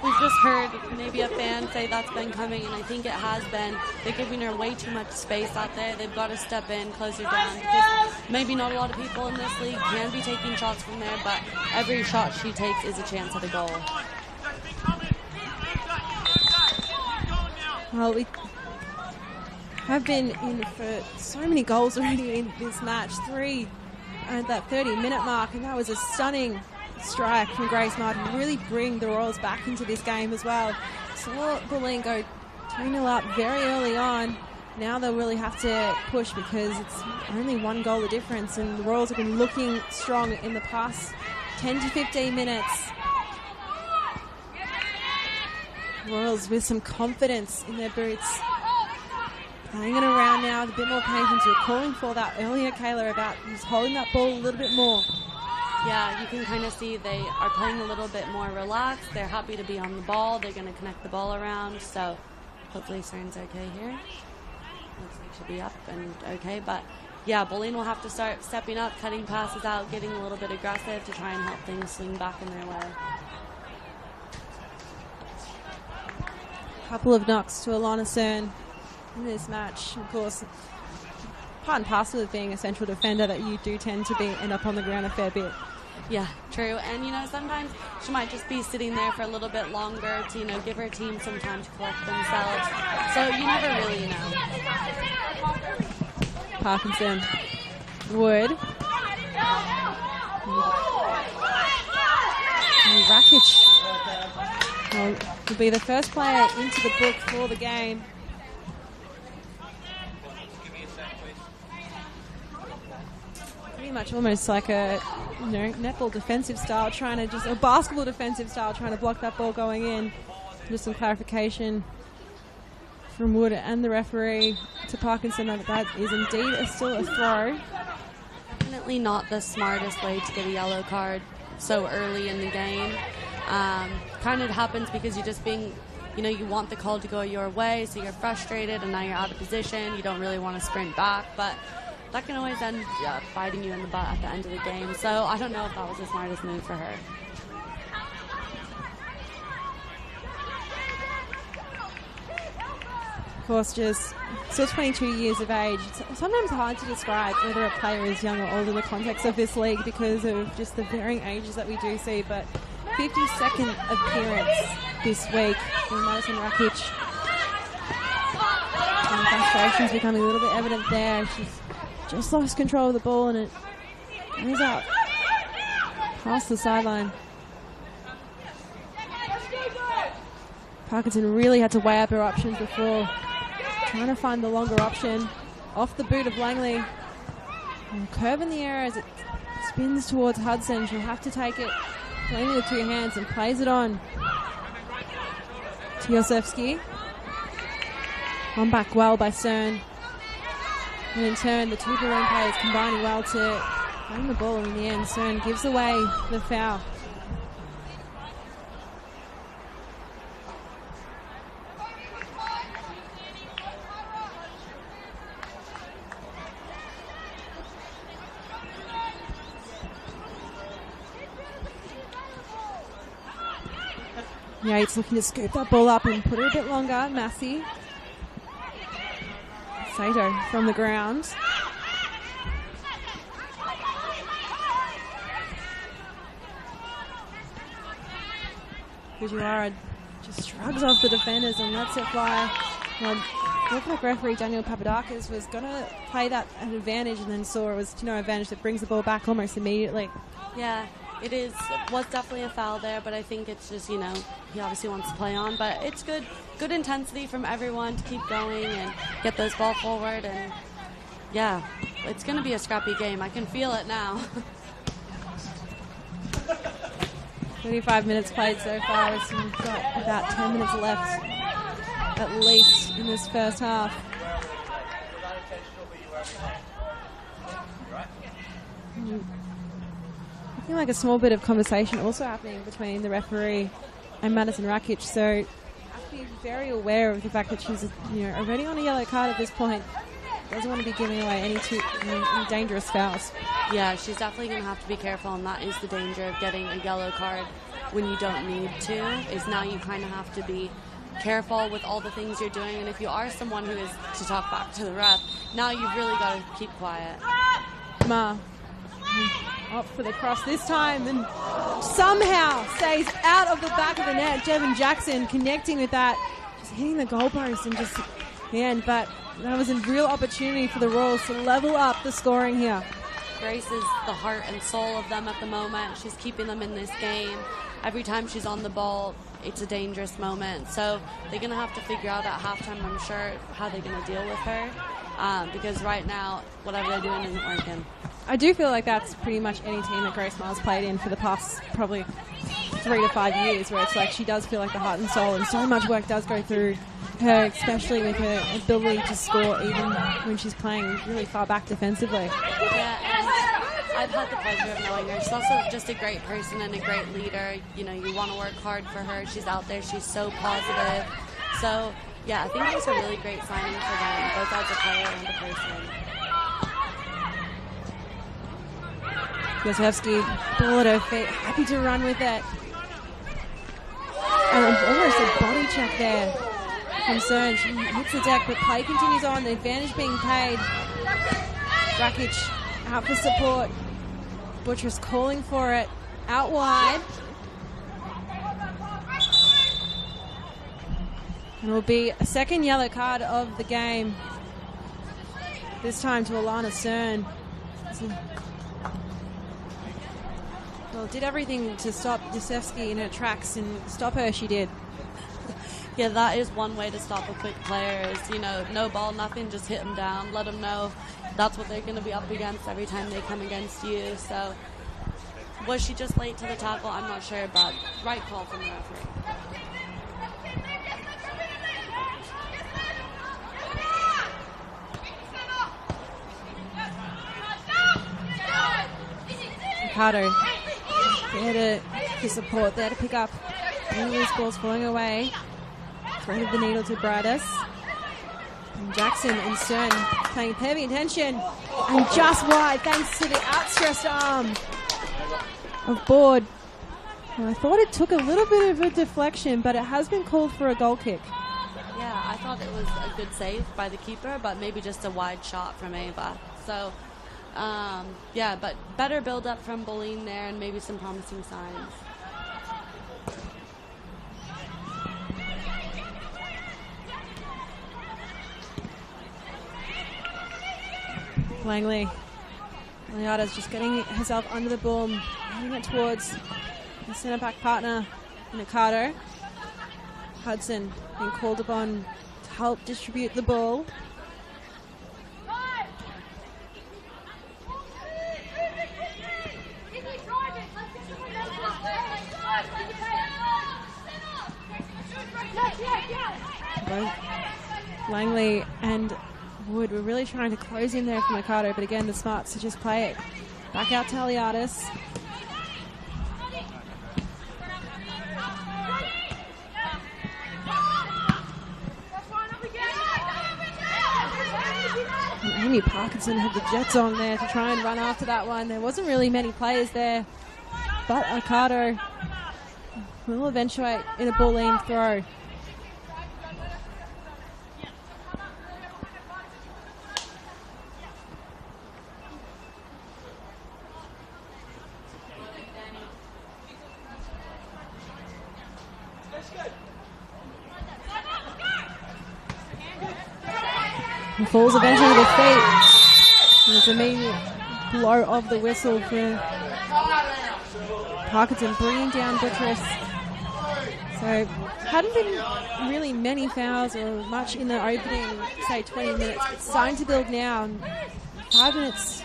We've just heard maybe a fan say that's been coming, and I think it has been. They're giving her way too much space out there. They've got to step in, close her down. Just maybe not a lot of people in this league can be taking shots from there, but every shot she takes is a chance at a goal. Well, we have been in for so many goals already in this match. 3 at that 30-minute mark, and that was a stunning strike from Grace Mahar to really bring the Royals back into this game as well. Saw Bulleen go 2-0 up very early on. Now they'll really have to push because it's only 1 goal of difference, and the Royals have been looking strong in the past 10 to 15 minutes. Royals with some confidence in their boots. Playing it around now with a bit more patience. We were calling for that earlier, Kayla, about just holding that ball a little bit more. Yeah, you can kind of see they are playing a little bit more relaxed. They're happy to be on the ball. They're going to connect the ball around. So hopefully Cern's okay here. Looks like she'll be up and okay. But yeah, Bulleen will have to start stepping up, cutting passes out, getting a little bit aggressive to try and help things swing back in their way. Couple of knocks to Alana Cern in this match. Of course, part and parcel of being a central defender that you do tend to end up on the ground a fair bit. Yeah, true. And, sometimes she might just be sitting there for a little bit longer to, give her team some time to collect themselves. So you never really know. Parkinson. Wood. And Rakic will be the first player into the book for the game. Pretty much almost like a netball defensive style, a basketball defensive style, trying to block that ball going in. Just some clarification from Wood and the referee to Parkinson that is indeed still a throw. Definitely not the smartest way to get a yellow card so early in the game. Kind of happens because you're just being, you want the call to go your way, so you're frustrated and now you're out of position. You don't really want to sprint back, but that can always end biting you in the butt at the end of the game. So I don't know if that was the smartest move for her. Of course, just still 22 years of age. It's sometimes hard to describe whether a player is young or old in the context of this league because of just the varying ages that we do see. But 52nd appearance this week from Madison Rakic. And frustration's becoming a little bit evident there. She's just lost control of the ball and it goes out past the sideline. Parkinson really had to weigh up her options before trying to find the longer option. Off the boot of Langley. And curve in the air as it spins towards Hudson. She'll have to take it Langley with 2 hands and plays it on to Yosefsky. On back well by Cern. And in turn, the 2 Bulleen players combining well to find the ball in the end. Cern gives away the foul. Yates looking to scoop that ball up and put it a bit longer. Massey. Sato from the ground. Fujiwara just shrugs off the defenders and lets it fly. Well, looked like referee Daniel Papadakis was going to play that at advantage and then saw it was to no advantage that brings the ball back almost immediately. Yeah, it was definitely a foul there, but I think it's just, he obviously wants to play on, but it's good intensity from everyone to keep going and get those ball forward, and yeah, it's going to be a scrappy game. I can feel it now. 35 minutes played so far. We've got about 10 minutes left at least in this first half. I feel like a small bit of conversation also happening between the referee and Madison Rakic, so I have to be very aware of the fact that she's already on a yellow card at this point. Doesn't want to be giving away any dangerous fouls. Yeah, she's definitely going to have to be careful, and that is the danger of getting a yellow card when you don't need to, is now you kind of have to be careful with all the things you're doing, and if you are someone who is to talk back to the ref, now you've really got to keep quiet. Mahar up for the cross this time and somehow stays out of the back of the net. Jevon Jackson connecting with that, just hitting the goalpost and just the end, but that was a real opportunity for the Royals to level up the scoring here. Grace is the heart and soul of them at the moment. She's keeping them in this game. Every time she's on the ball, it's a dangerous moment. So they're going to have to figure out at halftime, I'm sure, how they're going to deal with her. Because right now, whatever they're doing isn't working. I do feel like that's pretty much any team that Grace Mah's played in for the past probably 3 to 5 years, where it's like she does feel like the heart and soul, and so much work does go through her, especially with her ability to score even when she's playing really far back defensively. Yeah, and I've had the pleasure of knowing her. She's also just a great person and a great leader. You want to work hard for her. She's out there. She's so positive. So, yeah, I think it was a really great signing for them, both as a player and a person. Yosefsky, ball at her feet, happy to run with it. And almost a body check there from Cern. She hits the deck, but play continues on. The advantage being paid. Rakic out for support. Buttress calling for it. Out wide. And it will be a second yellow card of the game. This time to Alana Cern. Well, did everything to stop Yosefsky in her tracks, and stop her she did. Yeah, that is one way to stop a quick player is, no ball, nothing, just hit them down, let them know that's what they're going to be up against every time they come against you. So, was she just late to the tackle? I'm not sure, but right call from the referee. Ricardo there to support, there to pick up. All these balls falling away. Threaded the needle to Bradis. And Jackson and Cern paying heavy attention. And just wide, thanks to the outstretched arm of Board. Well, I thought it took a little bit of a deflection, but it has been called for a goal kick. Yeah, I thought it was a good save by the keeper, but maybe just a wide shot from Ava. So, yeah, but better build-up from Bulleen there and maybe some promising signs. Langley. Leota's just getting herself under the ball, heading it towards the centre-back partner, Nakado. Hudson being called upon to help distribute the ball. Both Langley and Wood were really trying to close in there for Mikado, but again, the smarts to just play it back out to Aliadis. And Amy Parkinson had the jets on there to try and run after that one. There wasn't really many players there, but Mikado will eventuate in a Bulleen throw. He falls eventually to the feet. There's an immediate blow of the whistle for Parkinson, bringing down Buttress. So, hadn't been really many fouls or much in the opening, say, 20 minutes. It's starting to build now. 5 minutes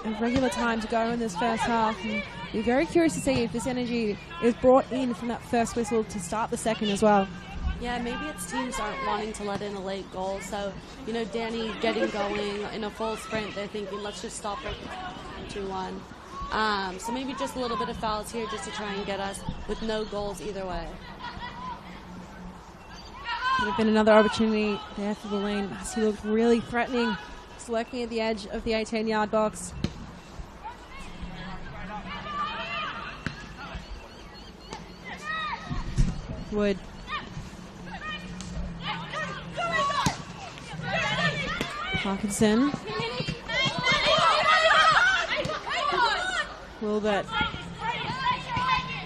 of regular time to go in this first half. And you're very curious to see if this energy is brought in from that first whistle to start the second as well. Yeah, maybe it's teams aren't wanting to let in a late goal. So, you know, Danny getting going in a full sprint, they're thinking, let's just stop it 2-1. So maybe just a little bit of fouls here just to try and get us with no goals either way. Could have been another opportunity there for Bulleen. Massey looked really threatening, just lurking at the edge of the 18-yard box. Wood. Parkinson. Wilbert.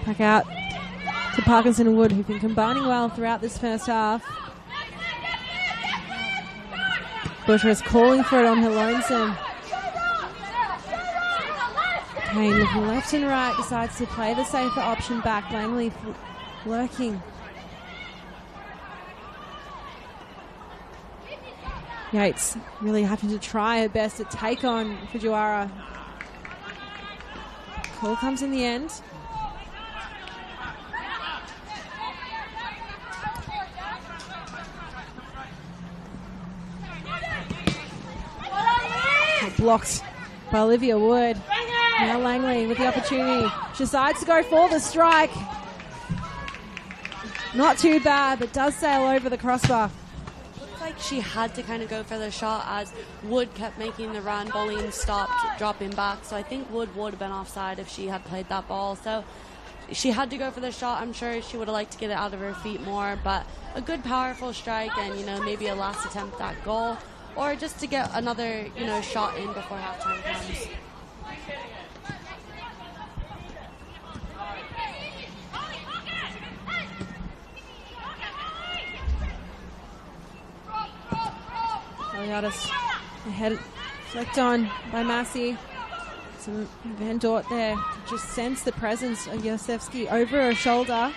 Back out to Parkinson and Wood, who've been combining well throughout this first half. Buttress calling for it on her lonesome. Kane looking left and right, decides to play the safer option back. Langley lurking. Yates really having to try her best to take on Fujiwara. Call comes in the end. Blocked by Olivia Wood. Now Langley with the opportunity. She decides to go for the strike. Not too bad, but does sail over the crossbar. Like she had to kind of go for the shot as Wood kept making the run. Bulleen stopped, dropping back. So I think Wood would have been offside if she had played that ball. So she had to go for the shot. I'm sure she would have liked to get it out of her feet more, but a good, powerful strike and, you know, maybe a last attempt at goal or just to get another, you know, shot in before halftime comes. Aliadis ahead, flicked on by Massey. Some Van Dort there to just sense the presence of Yosefsky over her shoulder.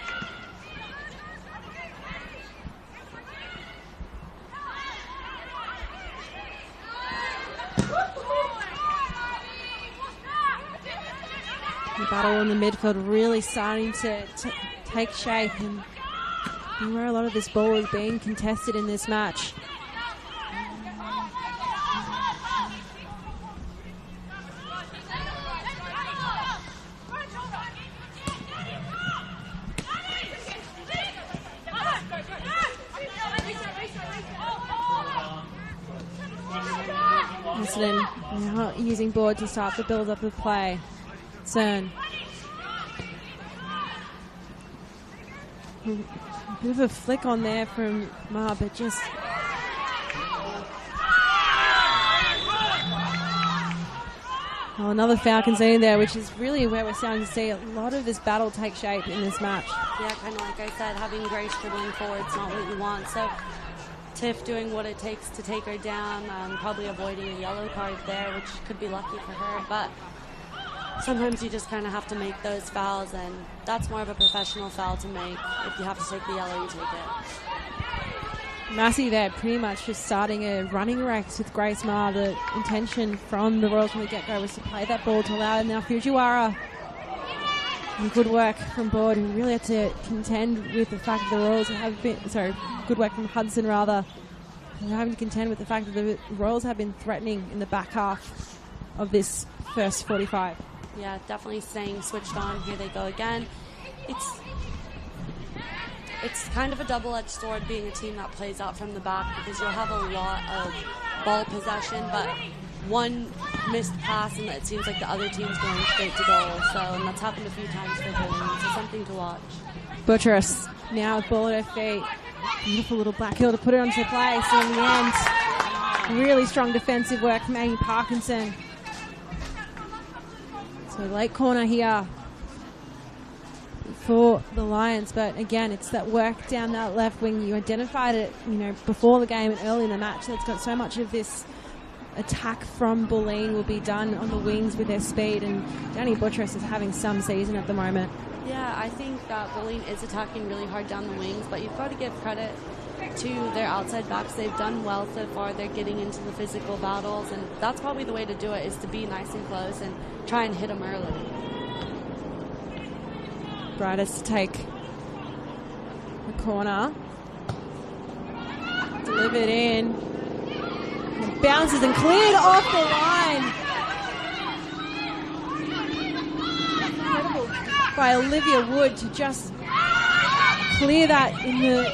The battle in the midfield really starting to take shape and where a lot of this ball is being contested in this match. Essendon now using board to start the build-up of play. Cern. A bit of a flick on there from Mahar, but just Well, another foul conceded there, which is really where we're starting to see a lot of this battle take shape in this match. Yeah, kind of like I said, having Grace dribbling forward is not what you want. So Tiff doing what it takes to take her down, probably avoiding a yellow card there, which could be lucky for her. But sometimes you just kind of have to make those fouls, and that's more of a professional foul to make. If you have to take the yellow, you take it. Massey there pretty much just starting a running wreck with Grace Mahar. The intention from the Royals from the get-go was to play that ball to allow now Fujiwara. And good work from Board, who really had to contend with the fact that the Royals have been, good work from Hudson rather, who are having to contend with the fact that the Royals have been threatening in the back half of this first 45. Yeah, definitely staying switched on. Here they go again. It's kind of a double-edged sword being a team that plays out from the back, because you'll have a lot of ball possession, but one missed pass and it seems like the other team's going straight to goal. So, and that's happened a few times for Bulleen, so something to watch. Buttress now with ball at her feet. Beautiful little black heel to put it onto the place, and in the end, really strong defensive work from Amy Parkinson. So late corner here for the Lions, but again, it's that work down that left wing. You identified it, before the game and early in the match. That's got so much of this attack from Bulleen will be done on the wings with their speed, and Danny Buttress is having some season at the moment. Yeah, I think that Bulleen is attacking really hard down the wings, but you've got to give credit to their outside backs. They've done well so far. They're getting into the physical battles, and that's probably the way to do it, is to be nice and close and try and hit them early. Brightest to take the corner. Delivered in. And bounces and cleared off the line. Incredible by Olivia Wood to just clear that in the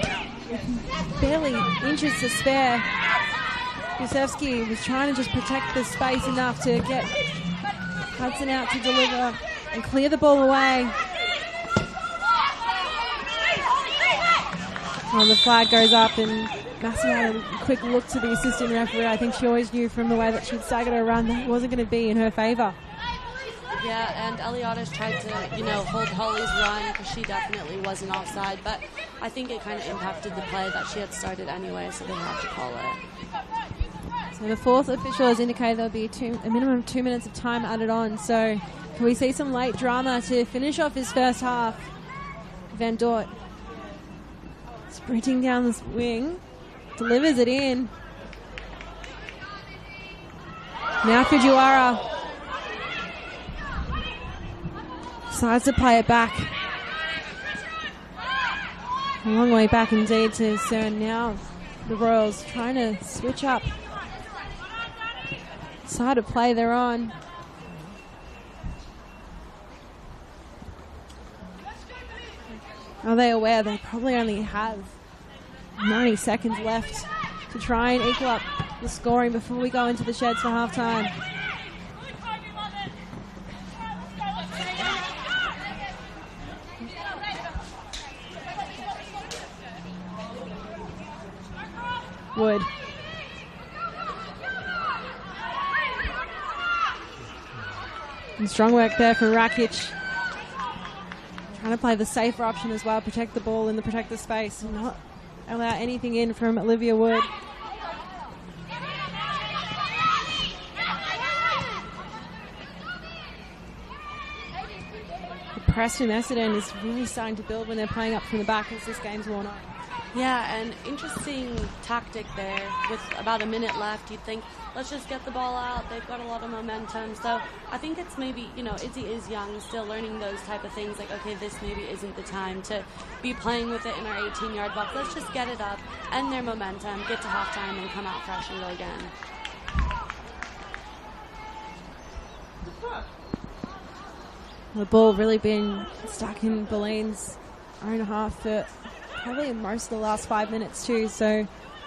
barely inches to spare. Gusevsky was trying to just protect the space enough to get Hudson out to deliver and clear the ball away. Well, the flag goes up, and Massey had a quick look to the assistant referee. I think she always knew from the way that she'd staggered her run that it wasn't going to be in her favour. Yeah, and Eliottis tried to, hold Holly's run, because she definitely wasn't offside, but I think it kind of impacted the play that she had started anyway, so they have to call it. So the fourth official has indicated there'll be a minimum of 2 minutes of time added on. So can we see some late drama to finish off his first half? Van Dort sprinting down this wing, delivers it in. Now Fujiwara decides to play it back. A long way back indeed to CERN. Now the Royals trying to switch up side of play they're on. Are they aware they probably only have 90 seconds left to try and equal up the scoring before we go into the sheds for halftime? Wood. And strong work there from Rakic. Trying to play the safer option as well, protect the ball in the protected space and not allow anything in from Olivia Wood. The press from Essendon is really starting to build when they're playing up from the back as this game's worn on. Yeah, an interesting tactic there. With about a minute left, you'd think, let's just get the ball out. They've got a lot of momentum. So I think it's maybe, Izzy is young, still learning those type of things. Like, okay, this maybe isn't the time to be playing with it in our 18-yard box. Let's just get it up, end their momentum, get to halftime, and come out fresh and go again. The ball really been stuck in Bulleen's own half for probably most of the last 5 minutes too. So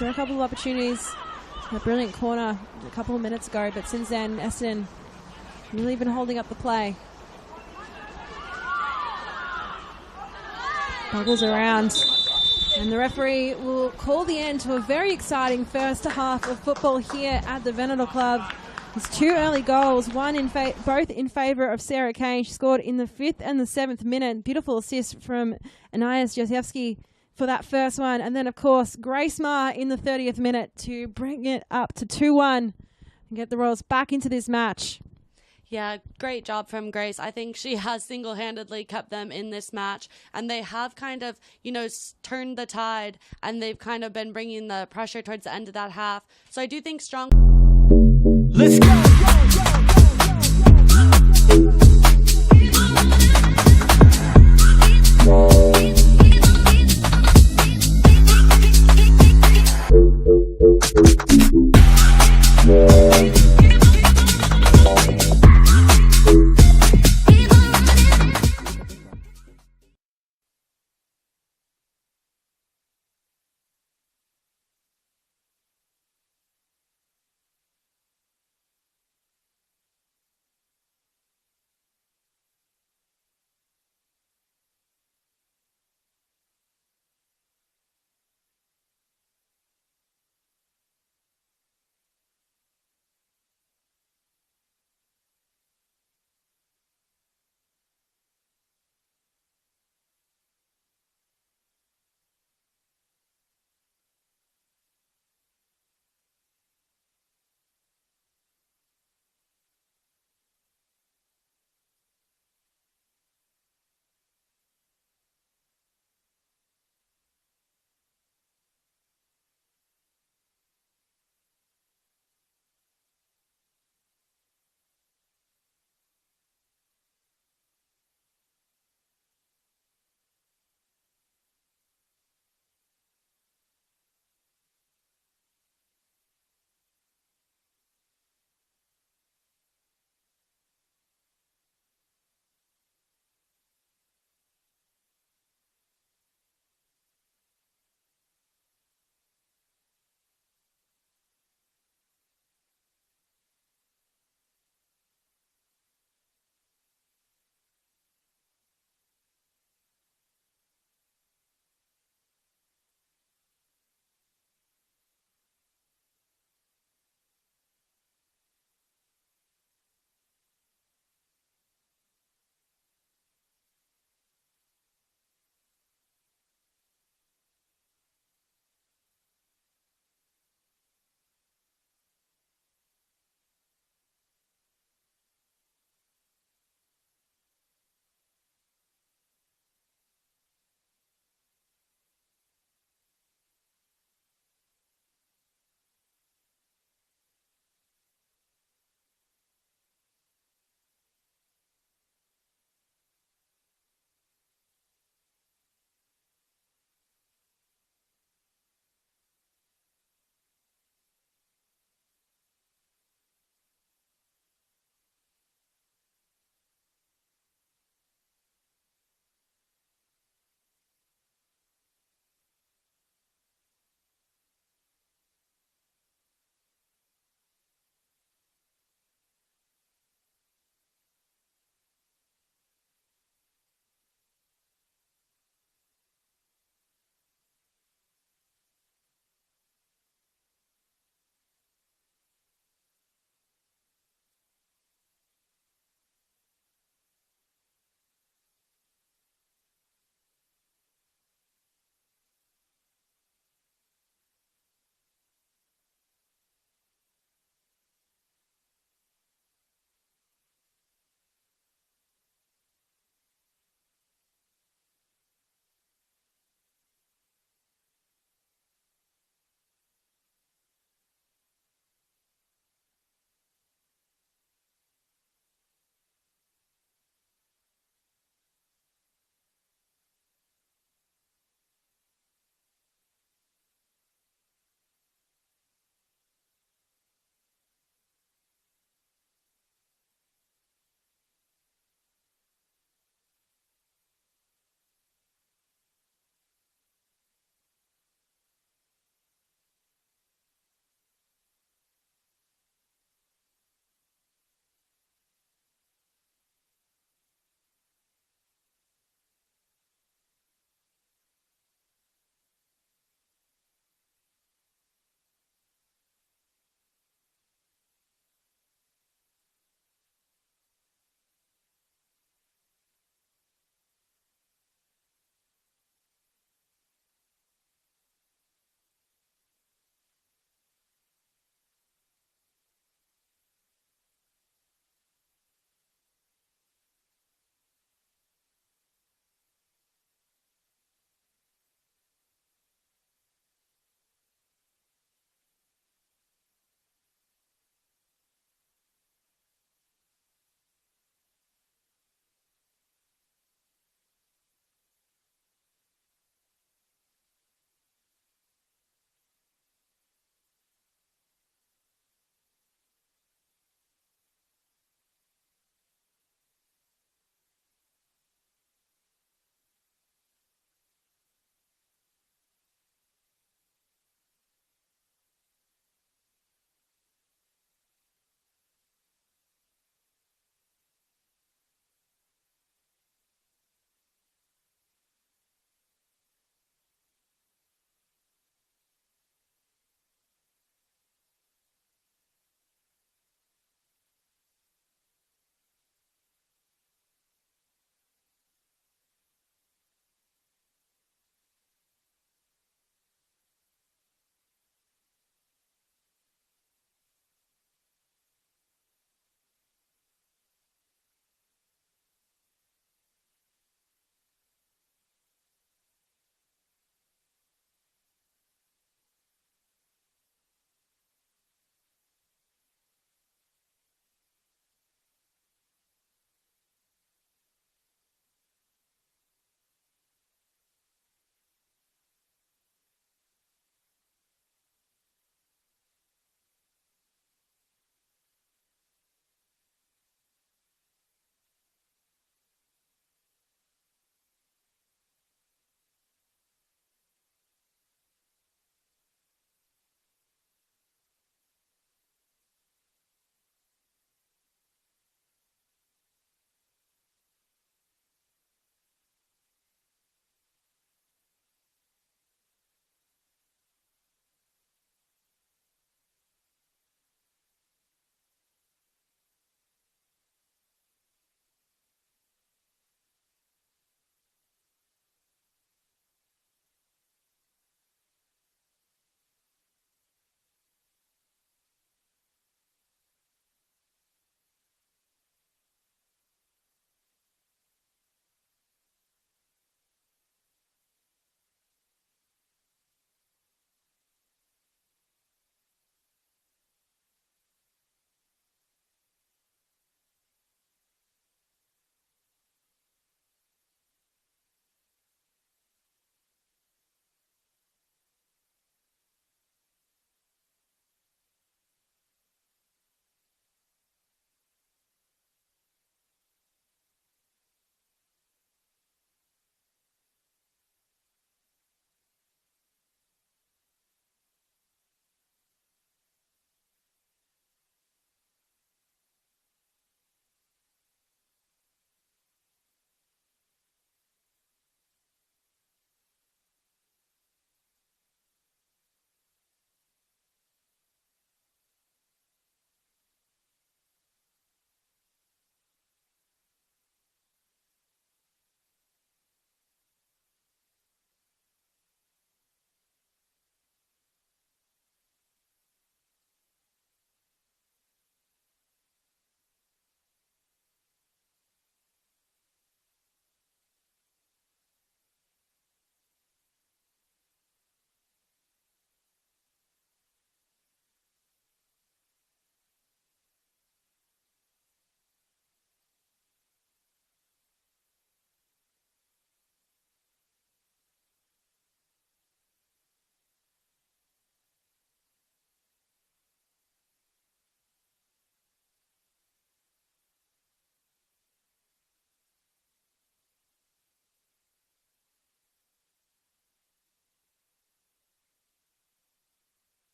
a couple of opportunities. A brilliant corner a couple of minutes ago, but since then, Essendon really been holding up the play. Bubbles around. And the referee will call the end to a very exciting first half of football here at the Venador Club. It's 2 early goals, both in favour of Sarah Kane. She scored in the 5th and the 7th minute. Beautiful assist from Anais Josiewski for that first one. And then, of course, Grace Mahar in the 30th minute to bring it up to 2-1 and get the Royals back into this match. Yeah, great job from Grace. I think she has single-handedly kept them in this match, and they have kind of, turned the tide, and they've kind of been bringing the pressure towards the end of that half. So I do think strong. Let's go.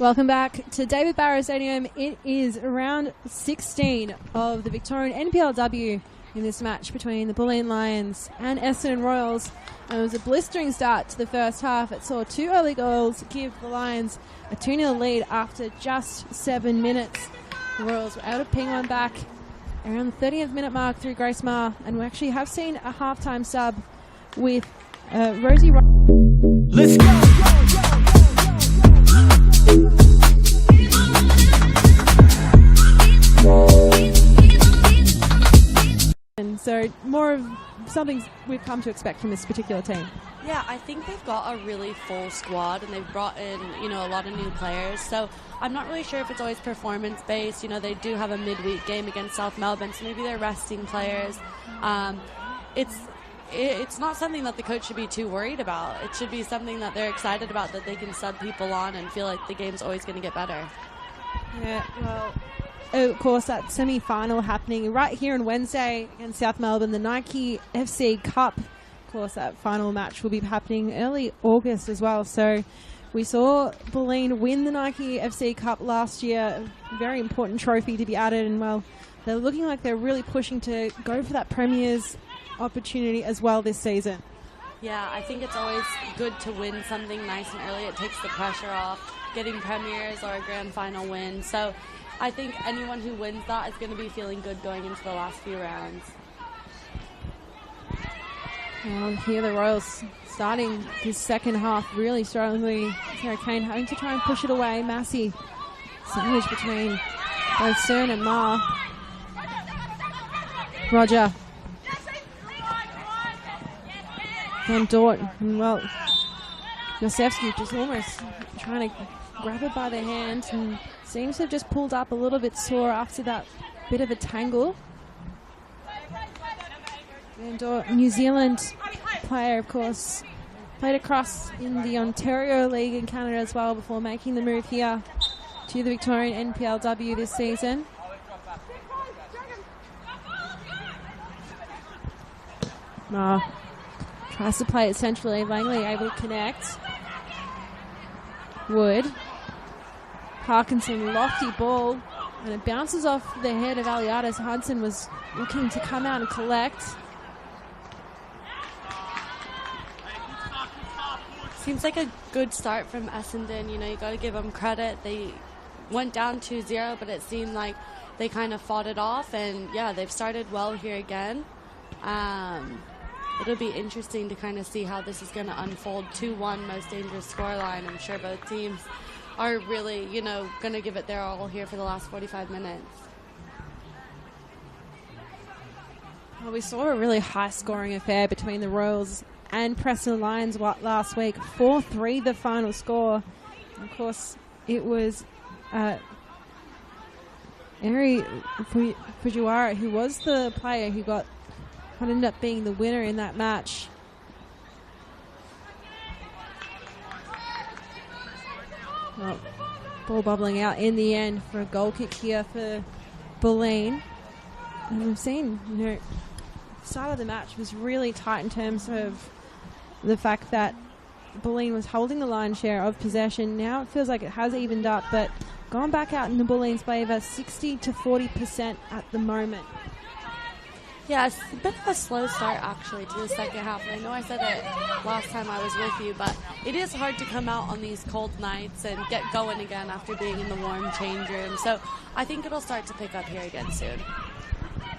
Welcome back to David Barrow Stadium. It is round 16 of the Victorian NPLW in this match between the Bulleen Lions and Essendon Royals. And it was a blistering start to the first half. It saw 2 early goals give the Lions a 2-0 lead after just 7 minutes. The Royals were able to ping one back around the 30th minute mark through Grace Mahar, and we actually have seen a halftime sub with Rosie. Let's go. And so more of something we've come to expect from this particular team. Yeah, I think they've got a really full squad, and they've brought in, a lot of new players. So I'm not really sure if it's always performance-based. They do have a midweek game against South Melbourne, so maybe they're resting players. It's not something that the coach should be too worried about. It should be something that they're excited about, that they can sub people on and feel like the game's always going to get better. Yeah, well, of course, that semi-final happening right here on Wednesday against South Melbourne, the Nike FC Cup. Of course, that final match will be happening early August as well. So we saw Bulleen win the Nike FC Cup last year, a very important trophy to be added, and well, they're looking like they're really pushing to go for that Premier's opportunity as well this season. Yeah, I think it's always good to win something nice and early. It takes the pressure off getting Premiers or a grand final win. So I think anyone who wins that is going to be feeling good going into the last few rounds. Well, here the Royals starting this second half really strongly. Sarah Kane having to try and push it away. Massey sandwich between both Cern and Mahar. Roger. Van Dort. And well, Yosefsky just almost trying to grab it by the hand and seems to have just pulled up a little bit sore after that bit of a tangle. Van Dort, New Zealand player, of course, played across in the Ontario League in Canada as well before making the move here to the Victorian NPLW this season. Tries to play it centrally. Langley able to connect. Wood. Parkinson, lofty ball, and it bounces off the head of Aliatis. Hudson was looking to come out and collect. Seems like a good start from Essendon. You got to give them credit. They went down 2-0, but it seemed like they kind of fought it off, and yeah, they've started well here again. It'll be interesting to kind of see how this is going to unfold. 2-1, most dangerous scoreline. I'm sure both teams are really, going to give it their all here for the last 45 minutes. Well, we saw a really high-scoring affair between the Royals and Preston Lions last week. 4-3 the final score. Of course, it was Eri Fujiwara who was the player who ended up being the winner in that match. Well, ball bubbling out in the end for a goal kick here for Bulleen. And we've seen, the start of the match was really tight in terms of the fact that Bulleen was holding the lion's share of possession. Now it feels like it has evened up, but gone back out in the Bulleen's favour, 60 to 40% at the moment. Yeah, it's a bit of a slow start, actually, to the second half. And I know I said it last time I was with you, but it is hard to come out on these cold nights and get going again after being in the warm change room. So I think it'll start to pick up here again soon.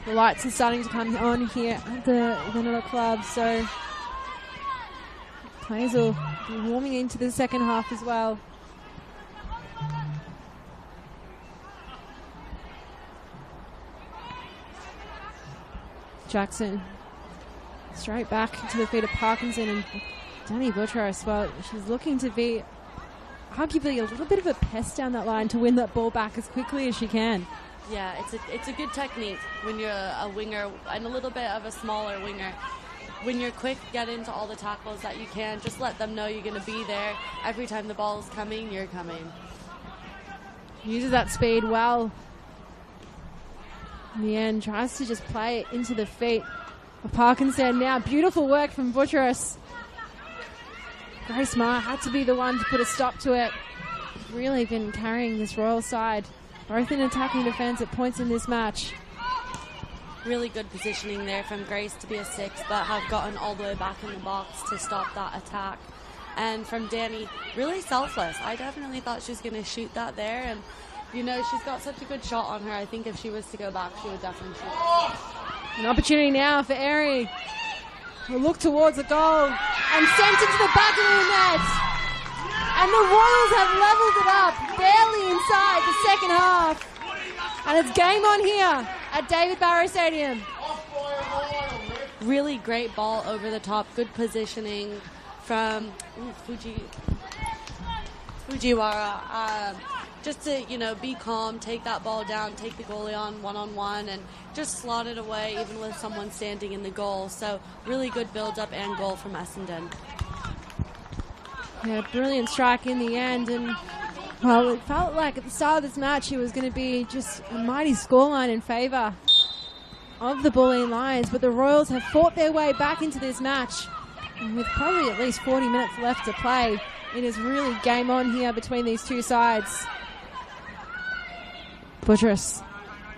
The lights are starting to come on here at the Vanilla Club, so players will be warming into the second half as well. Jackson straight back to the feet of Parkinson, and Danny Buttrose, well, she's looking to be arguably a little bit of a pest down that line to win that ball back as quickly as she can. Yeah, it's a good technique when you're a winger and a little bit of a smaller winger. When you're quick, get into all the tackles that you can. Just let them know you're going to be there. Every time the ball is coming, you're coming. Uses that speed well. In the end, tries to just play it into the feet of Parkinson. Now, beautiful work from Buttrose. Grace Mahar had to be the one to put a stop to it. really been carrying this Royal side, both in attacking defence at points in this match. Really good positioning there from Grace to be a 6, but have gotten all the way back in the box to stop that attack. And from Danny, really selfless. I definitely thought she was going to shoot that there, and you know, she's got such a good shot on her. I think if she was to go back, she would definitely shoot it. An opportunity now for Aerie. Will look towards the goal and sent into the back of the net. And the Royals have levelled it up, barely inside the second half. And it's game on here at David Barrow Stadium. Really great ball over the top, good positioning from Fujiwara. Just to, you know, be calm, take that ball down, take the goalie on one-on-one, and just slot it away even with someone standing in the goal. So really good build-up and goal from Essendon. Yeah, brilliant strike in the end, and well, it felt like at the start of this match it was going to be just a mighty scoreline in favour of the Bulleen Lions, but the Royals have fought their way back into this match, and with probably at least 40 minutes left to play, it is really game on here between these two sides. Buttress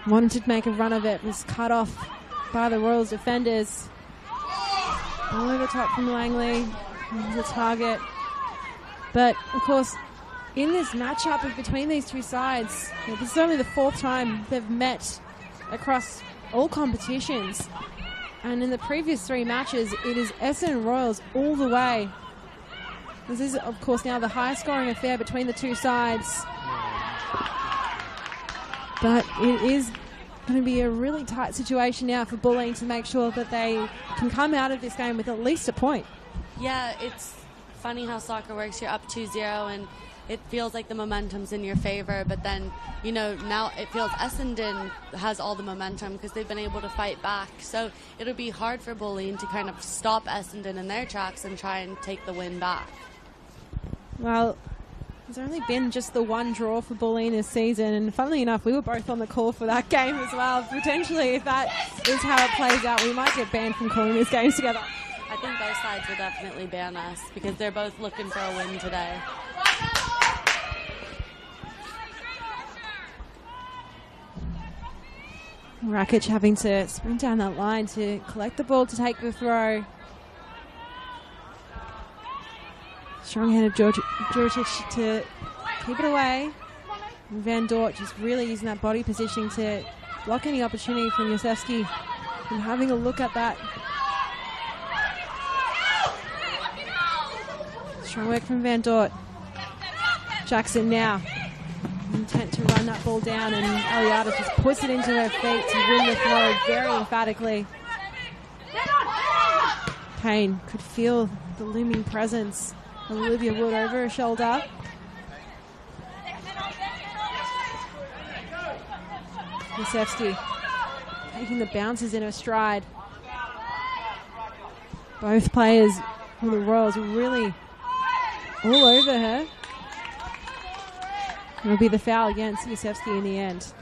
wanted to make a run of it, was cut off by the Royals defenders. All over top from Langley, the target. But of course, in this matchup between these two sides, this is only the 4th time they've met across all competitions. And in the previous 3 matches, it is Essendon Royals all the way. This is, of course, now the highest scoring affair between the two sides. But it is going to be a really tight situation now for Bulleen to make sure that they can come out of this game with at least a point. Yeah, it's funny how soccer works. You're up 2-0 and it feels like the momentum's in your favor, but then, you know, now it feels Essendon has all the momentum because they've been able to fight back. So it'll be hard for Bulleen to kind of stop Essendon in their tracks and try and take the win back. Well, there's only been just the one draw for Bulleen this season, and funnily enough, we were both on the call for that game as well. Potentially, if that is how it plays out, we might get banned from calling these games together. I think both sides will definitely ban us because they're both looking for a win today. Rakic having to sprint down that line to collect the ball to take the throw. Strong hand of Georgic to keep it away. And Van Dort just really using that body positioning to block any opportunity from Yosefsky and having a look at that. Strong work from Van Dort. Jackson now intent to run that ball down, and Aliada just puts it into her feet to win the throw very emphatically. Kane could feel the looming presence of Olivia Wood over her shoulder. Yosefsky taking the bounces in her stride. Both players from the Royals were really all over her. It'll be the foul against Yosefsky in the end.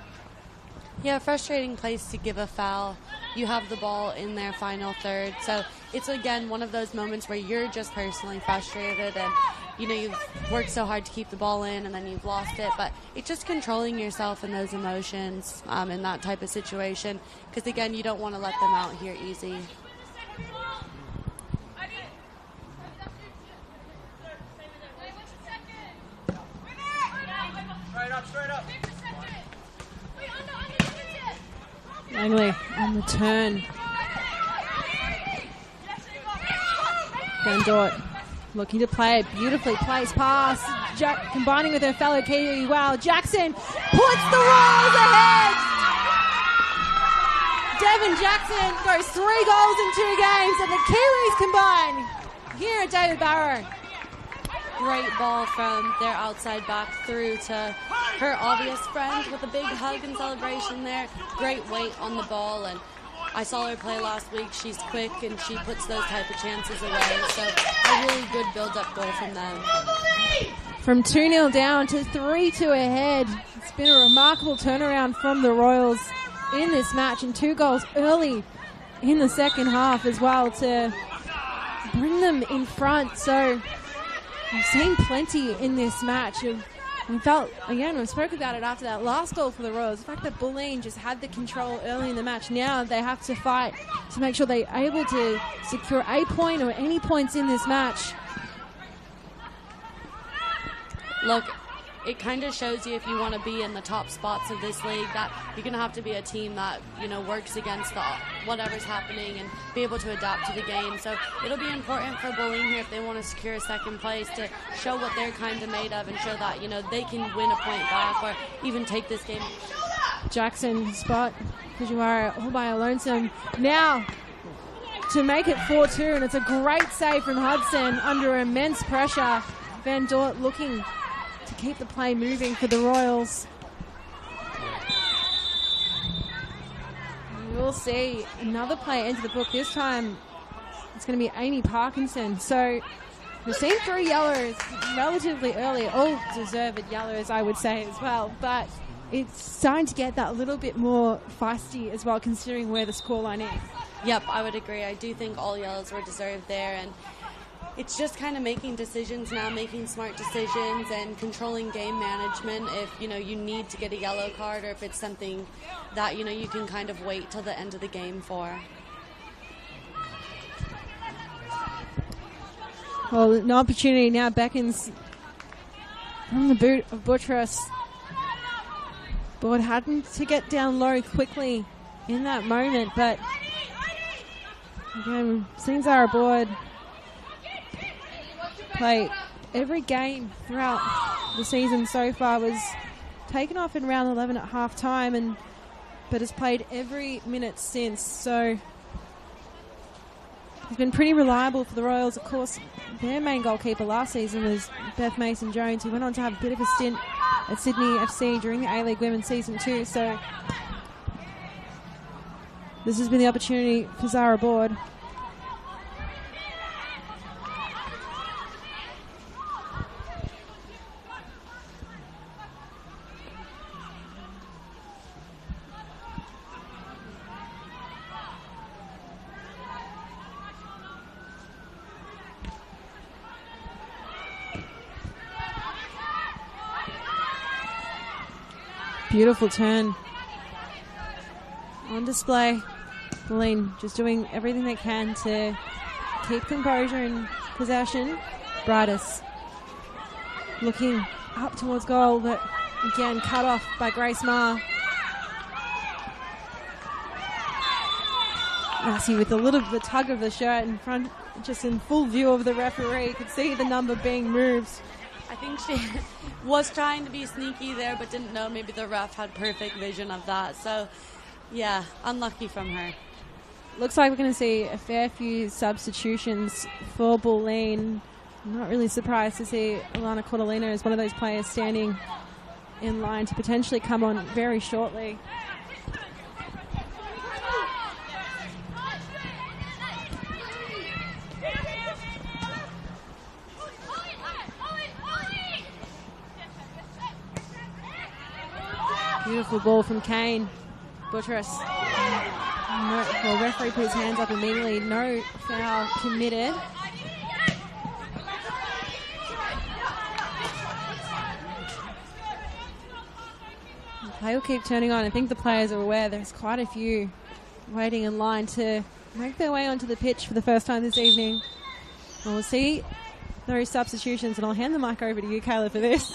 Yeah, frustrating place to give a foul. You have the ball in their final third. So it's, again, one of those moments where you're just personally frustrated and, you know, you've worked so hard to keep the ball in and then you've lost it. But it's just controlling yourself and those emotions in that type of situation. Because, again, you don't want to let them out here easy. Straight up. Langley on the turn. Van Dort looking to play it beautifully. Plays pass. Combining with her fellow Kiwi. Wow. Jackson puts the Royals ahead. Devin Jackson goes 3 goals in 2 games, and the Kiwis combine here at David Barrow. Great ball from their outside back through to her obvious friend with a big hug and celebration there. Great weight on the ball, and I saw her play last week. She's quick and she puts those type of chances away. So a really good build-up goal from them. From 2-0 down to 3-2 ahead. It's been a remarkable turnaround from the Royals in this match, and 2 goals early in the second half as well to bring them in front. So we've seen plenty in this match of We felt, again, we spoke about it after that last goal for the Royals, the fact that Bulleen just had the control early in the match. Now they have to fight to make sure they're able to secure a point or any points in this match. Look, it kind of shows you if you want to be in the top spots of this league that you're going to have to be a team that, you know, works against whatever's happening and be able to adapt to the game. So it'll be important for Bulleen here if they want to secure second place to show what they're kind of made of and show that, you know, they can win a point back or even take this game. Jackson spot Fujiwara all by a lonesome. Now to make it 4-2, and it's a great save from Hudson under immense pressure. Van Dort looking to keep the play moving for the Royals. We'll see another play enter the book. This time it's going to be Amy Parkinson. So we've seen 3 yellows relatively early, all deserved yellows I would say as well, but it's starting to get that little bit more feisty as well considering where the scoreline is. Yep, I would agree. I do think all yellows were deserved there, and it's just kind of making decisions now, making smart decisions and controlling game management if, you know, you need to get a yellow card or if it's something that, you know, you can kind of wait till the end of the game for. Well, an opportunity now beckons from the boot of Buttress. Board hadn't to get down low quickly in that moment, but again, seeing Zara Board play every game throughout the season so far, was taken off in round 11 at half time, but has played every minute since. So he's been pretty reliable for the Royals. Of course, their main goalkeeper last season was Beth Mason-Jones, who went on to have a bit of a stint at Sydney FC during the A-League Women's Season 2. So this has been the opportunity for Zara Board. Beautiful turn on display. Bulleen just doing everything they can to keep composure and possession. Brightus looking up towards goal, but again cut off by Grace Mahar. Massey with a little bit of a tug of the shirt in front, just in full view of the referee. You could see the number being moved. I think she was trying to be sneaky there, but didn't know maybe the ref had perfect vision of that. So, yeah, unlucky from her. Looks like we're going to see a fair few substitutions for Bulleen. I'm not really surprised to see Alana Cordelino as one of those players standing in line to potentially come on very shortly. Beautiful ball from Kane. Buttress. No, well, referee put his hands up immediately. No foul committed. The play will keep turning on. I think the players are aware there's quite a few waiting in line to make their way onto the pitch for the first time this evening. And we'll see those substitutions, and I'll hand the mic over to you, Kayla, for this.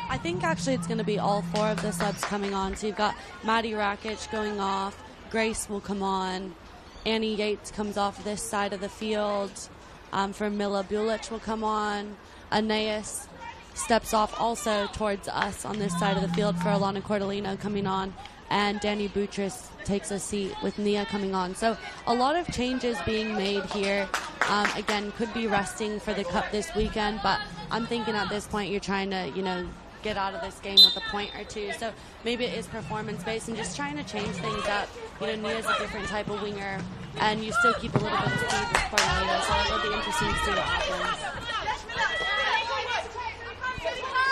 I think actually it's going to be all 4 of the subs coming on. So you've got Maddie Rakic going off, Grace will come on, Annie Yates comes off this side of the field, for Mila Bulich will come on, Aeneas steps off also towards us on this side of the field for Alana Cordelino coming on, and Danny Buttress takes a seat with Nia coming on. So a lot of changes being made here. Again, could be resting for the Cup this weekend, but I'm thinking at this point you're trying to, you know, get out of this game with a point or two. So maybe it is performance-based and just trying to change things up. You know, Nia's a different type of winger, and you still keep a little bit of speed with Cordelino, so it'll be interesting to see what happens.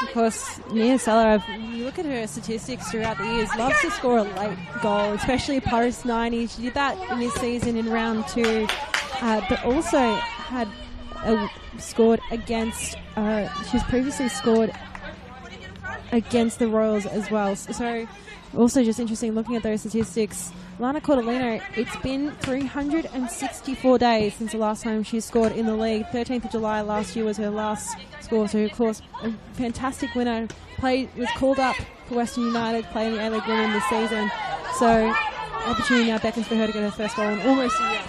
Of course, Nia Seller, you look at her statistics throughout the years, loves to score a late goal, especially post 90. She did that in this season in round 2, but also had scored against, she's previously scored against the Royals as well. So also just interesting looking at those statistics. Lana Cordolino, it's been 364 days since the last time she scored in the league. 13th of July last year was her last score. So, of course, a fantastic winner. Was called up for Western United, playing the A-League women this season. So, opportunity now beckons for her to get her first goal in almost a year.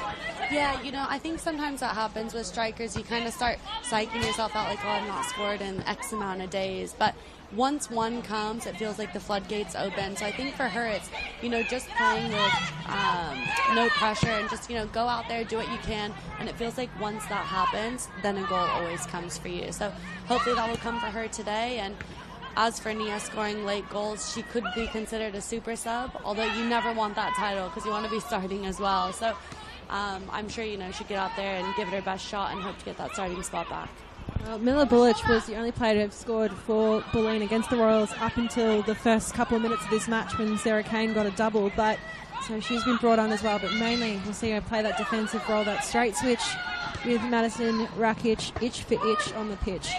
Yeah, you know, I think sometimes that happens with strikers. You kind of start psyching yourself out like, oh, I've not scored in X amount of days. But once one comes, it feels like the floodgates open. So I think for her, it's, you know, just playing with no pressure and just, you know, go out there, do what you can. And it feels like once that happens, then a goal always comes for you. So hopefully that will come for her today. And as for Nia scoring late goals, she could be considered a super sub, although you never want that title because you want to be starting as well. So I'm sure, you know, she'll get out there and give it her best shot and hope to get that starting spot back. Well, Mila Bullich was the only player to have scored for Bulleen against the Royals up until the first couple of minutes of this match when Sarah Kane got a double. But so she's been brought on as well. But mainly we'll see her play that defensive role, that straight switch with Madison Rakic, itch for itch on the pitch.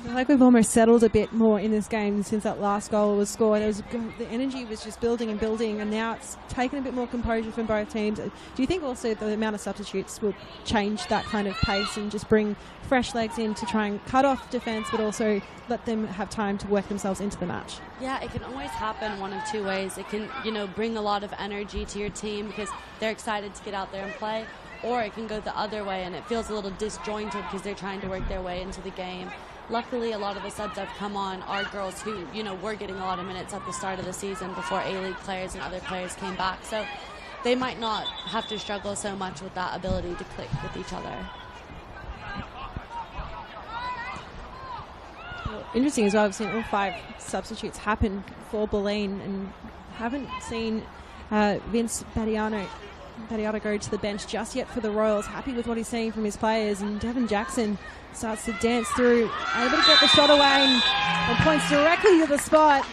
I like we've almost settled a bit more in this game since that last goal was scored. The energy was just building and building, and now it's taken a bit more composure from both teams. Do you think also the amount of substitutes will change that kind of pace and just bring fresh legs in to try and cut off defence, but also let them have time to work themselves into the match? Yeah, it can always happen one of two ways. It can, you know, bring a lot of energy to your team because they're excited to get out there and play, or it can go the other way and it feels a little disjointed because they're trying to work their way into the game. Luckily, a lot of the subs that have come on are girls who, you know, were getting a lot of minutes at the start of the season before A-League players and other players came back. So they might not have to struggle so much with that ability to click with each other. Well, interesting as well, I've seen all 5 substitutes happen for Bulleen and haven't seen Vince Badiano go to the bench just yet for the Royals. Happy with what he's seeing from his players, and Devon Jackson starts to dance through, able to get the shot away and points directly to the spot.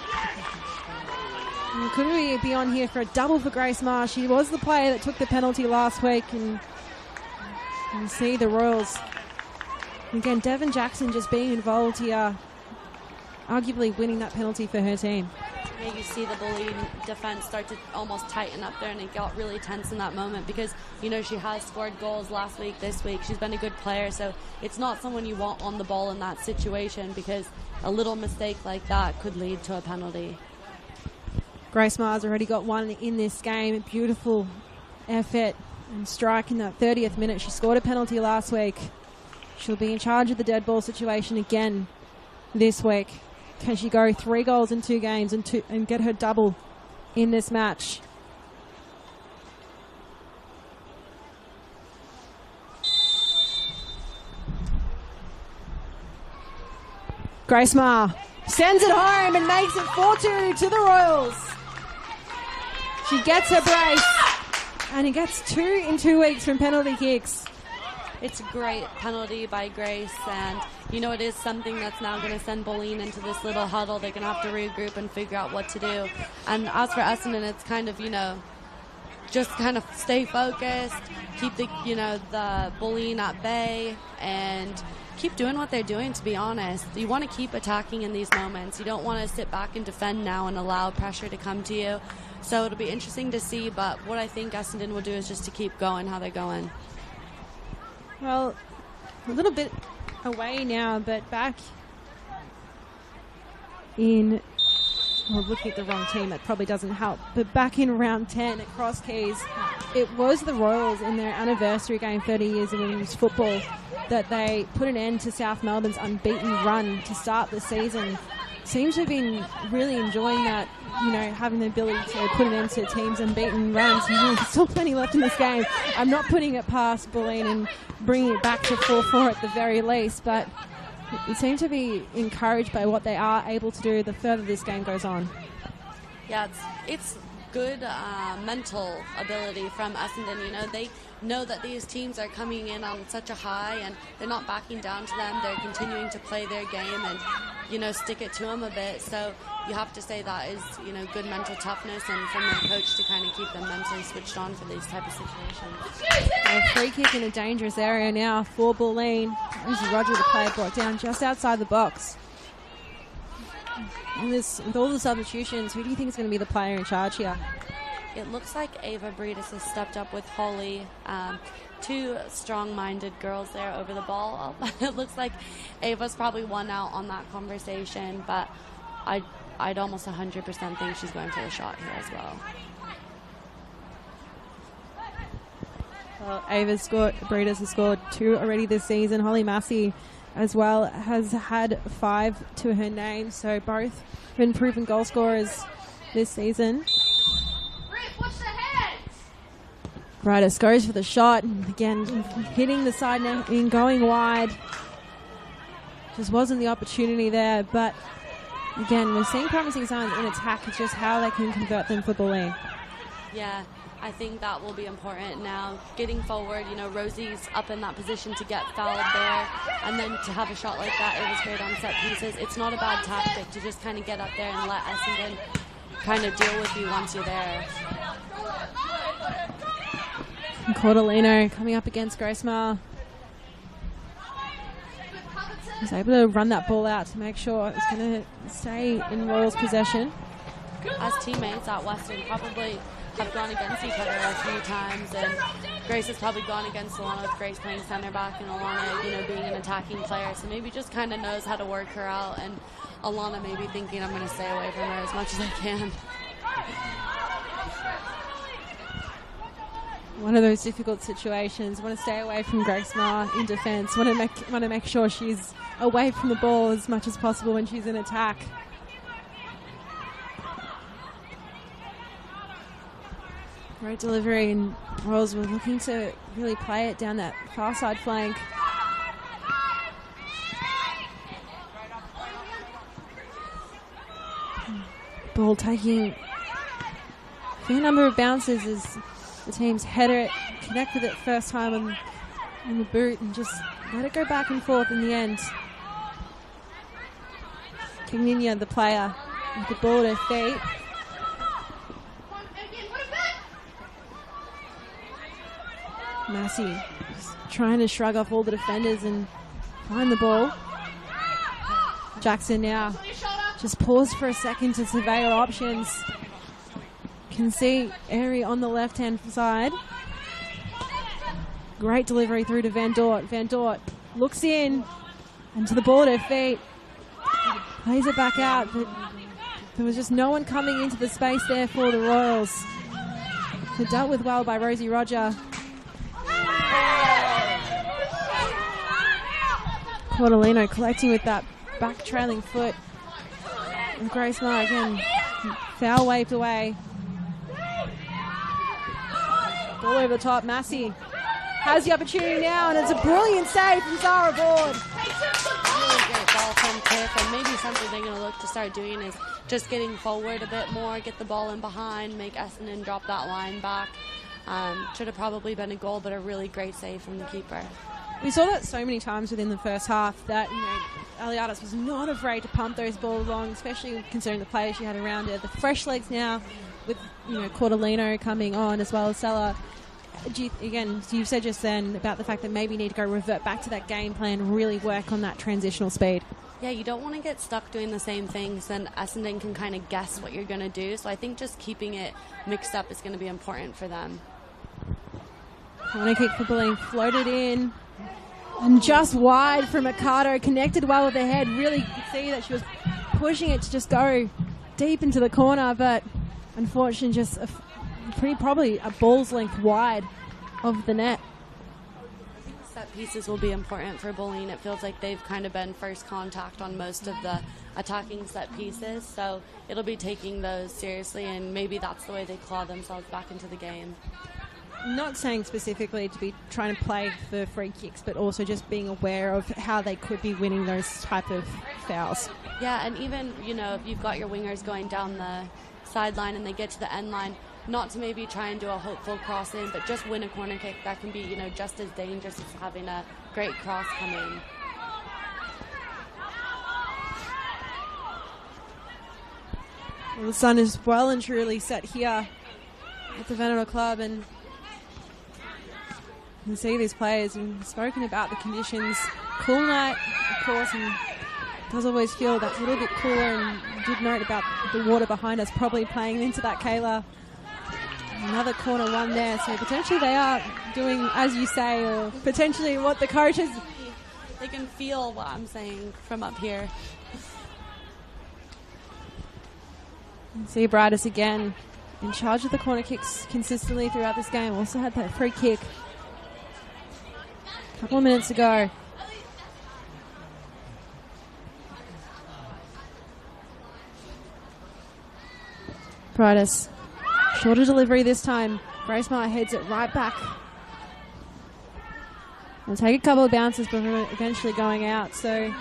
And could we be on here for a double for Grace Mahar? She was the player that took the penalty last week, and you see the Royals. Again, Devon Jackson just being involved here, arguably winning that penalty for her team. Yeah, you see the Bulleen defense start to almost tighten up there, and it got really tense in that moment because, you know, she has scored goals last week, this week. She's been a good player, so it's not someone you want on the ball in that situation because a little mistake like that could lead to a penalty. Grace Maher's already got one in this game. Beautiful effort and strike in that 30th minute. She scored a penalty last week. She'll be in charge of the dead ball situation again this week. Can she go 3 goals in 2 games and get her double in this match? Grace Mahar sends it home and makes it 4-2 to the Royals. She gets her brace, and he gets 2 in 2 weeks from penalty kicks. It's a great penalty by Grace, and you know it is something that's now going to send Bulleen into this little huddle. They're going to have to regroup and figure out what to do. And as for Essendon, it's kind of, you know, just kind of stay focused, keep the, you know, the Bulleen at bay, and keep doing what they're doing, to be honest. You want to keep attacking in these moments. You don't want to sit back and defend now and allow pressure to come to you. So it'll be interesting to see, but what I think Essendon will do is just to keep going how they're going. Well, a little bit away now, but back in, well, looking at the wrong team, that probably doesn't help, but back in round 10 at Cross Keys, it was the Royals in their anniversary game, 30 years of women's football, that they put an end to South Melbourne's unbeaten run to start the season. Seems to have been really enjoying that, you know, having the ability to put an end to teams' unbeaten runs. There's still plenty left in this game. I'm not putting it past Bulleen and bringing it back to 4-4 at the very least, but it seems to be encouraged by what they are able to do the further this game goes on. Yeah, it's good mental ability from Essendon. You know, they know that these teams are coming in on such a high and they're not backing down to them. They're continuing to play their game, and stick it to them a bit. So you have to say that is, good mental toughness and from their coach to kind of keep them mentally switched on for these type of situations. A free kick in a dangerous area now for Bulleen. Rosie Roger, the player, brought down just outside the box. And with all the substitutions, who do you think is going to be the player in charge here? It looks like Ava Breedis has stepped up with Holly. Two strong-minded girls there over the ball. It looks like Ava's probably won out on that conversation, but I'd almost 100% think she's going for the shot here as well. Well, Breedis has scored 2 already this season. Holly Massey as well has had 5 to her name, so both have been proven goal scorers this season. Breedis goes for the shot, and again hitting the side net and going wide. Just wasn't the opportunity there, but again we're seeing promising signs in attack. It's just how they can convert them for Bulleen. Yeah, I think that will be important now. Getting forward, Rosie's up in that position to get fouled there, and then to have a shot like that, it was great on set pieces. It's not a bad tactic to just kind of get up there and let Essendon kind of deal with you once you're there. Cordolino coming up against Gracemar. Was able to run that ball out to make sure it's going to stay in Royals' possession. As teammates at Western probably have gone against each other a few times, and Grace has probably gone against Alana with Grace playing center back and Alana, being an attacking player. So maybe just kind of knows how to work her out, and Alana maybe thinking I'm going to stay away from her as much as I can. One of those difficult situations. Want to stay away from Gracemar in defence. Want to make sure she's away from the ball as much as possible when she's in attack. Great delivery, and Royals were looking to really play it down that far side flank. Ball taking a fair number of bounces as the team's header it, connect with it first time on the boot and just let it go back and forth in the end. Kigninia, the player, with the ball at her feet. Massey just trying to shrug off all the defenders and find the ball. Jackson now just paused for a second to survey her options. Can see Airy on the left-hand side. Great delivery through to Van Dort. Van Dort looks in and to the ball at her feet. Plays it back out, but there was just no one coming into the space there for the Royals. So dealt with well by Rosie Roger. Cordolino collecting with that back trailing foot. And Gracemar again, foul waved away. Ball over the top, Massey has the opportunity now, and it's a brilliant save from Zara Board. Really great ball from Tiff, and maybe something they're going to look to start doing is just getting forward a bit more, get the ball in behind, make Essendon drop that line back. Should have probably been a goal, but a really great save from the keeper. We saw that so many times within the first half that, Aliatis was not afraid to pump those balls along, especially considering the players she had around her. The fresh legs now with, Cordolino coming on as well as Sella. You said just then about the fact that maybe you need to go revert back to that game plan, really work on that transitional speed. Yeah, you don't want to get stuck doing the same things, and Essendon can kind of guess what you're going to do. So I think just keeping it mixed up is going to be important for them. Corner kick for Bulleen, floated in. And just wide from Mercado, connected well with the head. Really could see that she was pushing it to just go deep into the corner, but unfortunately just probably a ball's length wide of the net. Set pieces will be important for Bulleen. It feels like they've kind of been first contact on most of the attacking set pieces, so it'll be taking those seriously, and maybe that's the way they claw themselves back into the game. Not saying specifically to be trying to play for free kicks, but also just being aware of how they could be winning those type of fouls. Yeah, and even, if you've got your wingers going down the sideline and they get to the end line, not to maybe try and do a hopeful cross in, but just win a corner kick. That can be, just as dangerous as having a great cross come in. Well, the sun is well and truly set here at the Vanderbilt Club, and you can see these players and spoken about the conditions. Cool night, of course, and it does always feel that little bit cooler, and you did note about the water behind us probably playing into that Kayla. Another corner one there, so potentially they are doing, as you say, or potentially what the coaches... They can feel what I'm saying from up here. See Bridus again in charge of the corner kicks consistently throughout this game. Also had that free kick a couple of minutes ago. Bridus, shorter delivery this time. Gracemar heads it right back. It'll take a couple of bounces before eventually going out. So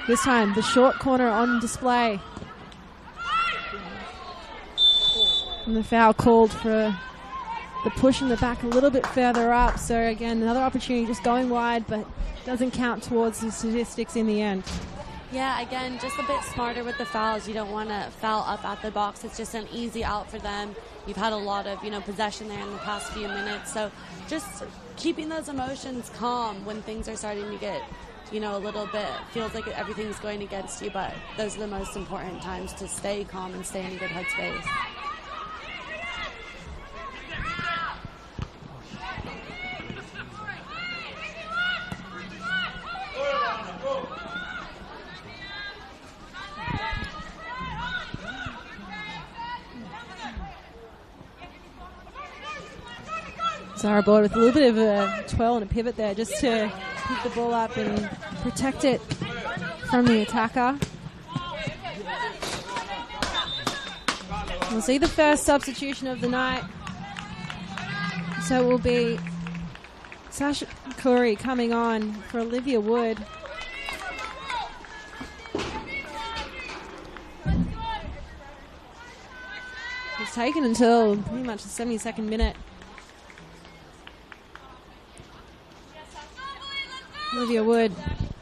this time the short corner on display. And the foul called for the push in the back a little bit further up. So again, another opportunity just going wide, but doesn't count towards the statistics in the end. Yeah, again, just a bit smarter with the fouls. You don't want to foul up at the box. It's just an easy out for them. You've had a lot of, possession there in the past few minutes. So just keeping those emotions calm when things are starting to get, a little bit, feels like everything's going against you. But those are the most important times to stay calm and stay in a good headspace. Zara Board with a little bit of a twirl and a pivot there just to pick the ball up and protect it from the attacker. We'll see the first substitution of the night. So it will be Sasha Curry coming on for Olivia Wood. It's taken until pretty much the 72nd minute. Olivia Wood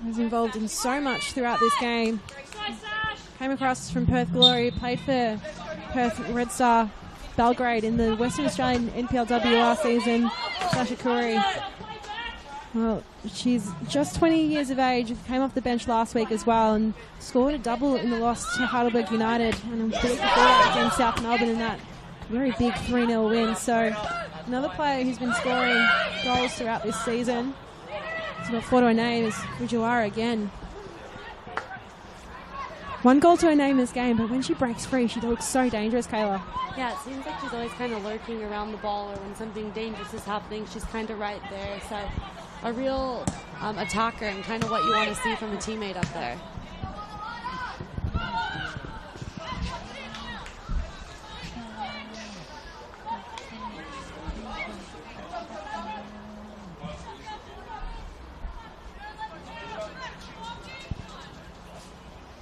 was involved in so much throughout this game. Came across from Perth Glory, played for Perth Red Star Belgrade in the Western Australian NPLW last season. Sasha Curry. Well, she's just 20 years of age, came off the bench last week as well and scored a double in the loss to Heidelberg United, and I'm looking forward against South Melbourne in that very big 3-0 win. So another player who's been scoring goals throughout this season. It's not four to her name is Fujiwara again. One goal to her name this game, but when she breaks free, she looks so dangerous, Kayla. Yeah, it seems like she's always kind of lurking around the ball, or when something dangerous is happening, she's kind of right there. So a real attacker, and kind of what you want to see from a teammate up there.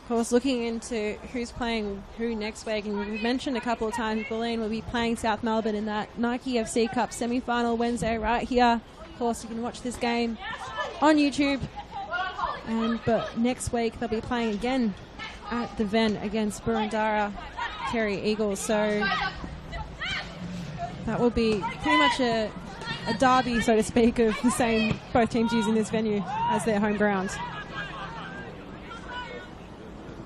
Of course, looking into who's playing who next week, and we've mentioned a couple of times, Bulleen will be playing South Melbourne in that Nike FC Cup semi-final Wednesday right here. Of course, you can watch this game on YouTube. But next week they'll be playing again at the Ven against Burundara Kerry Eagles. So that will be pretty much a derby, so to speak, of the same both teams using this venue as their home ground.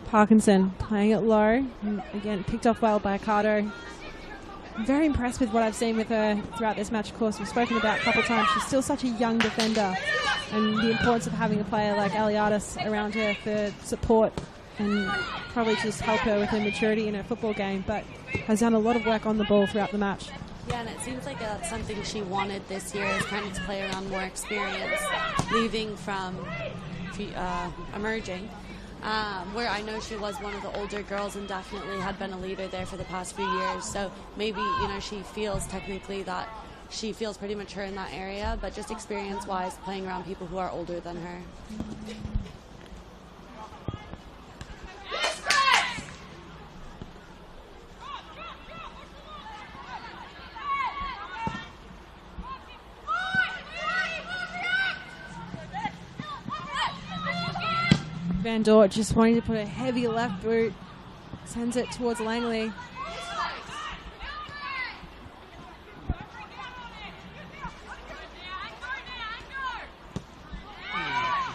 Parkinson playing it low. And again, picked off well by Ocado. I'm very impressed with what I've seen with her throughout this match. Of course, we've spoken about a couple of times. She's still such a young defender, and the importance of having a player like Aliadis around her for support and probably just help her with her maturity in her football game, but has done a lot of work on the ball throughout the match. Yeah, and it seems like that's something she wanted this year, is kind of to play around more experience, leaving from emerging. Where I know she was one of the older girls and definitely had been a leader there for the past few years. So maybe, she feels technically that she feels pretty mature in that area, but just experience-wise, playing around people who are older than her. Van Dort just wanting to put a heavy left boot. Sends it towards Langley.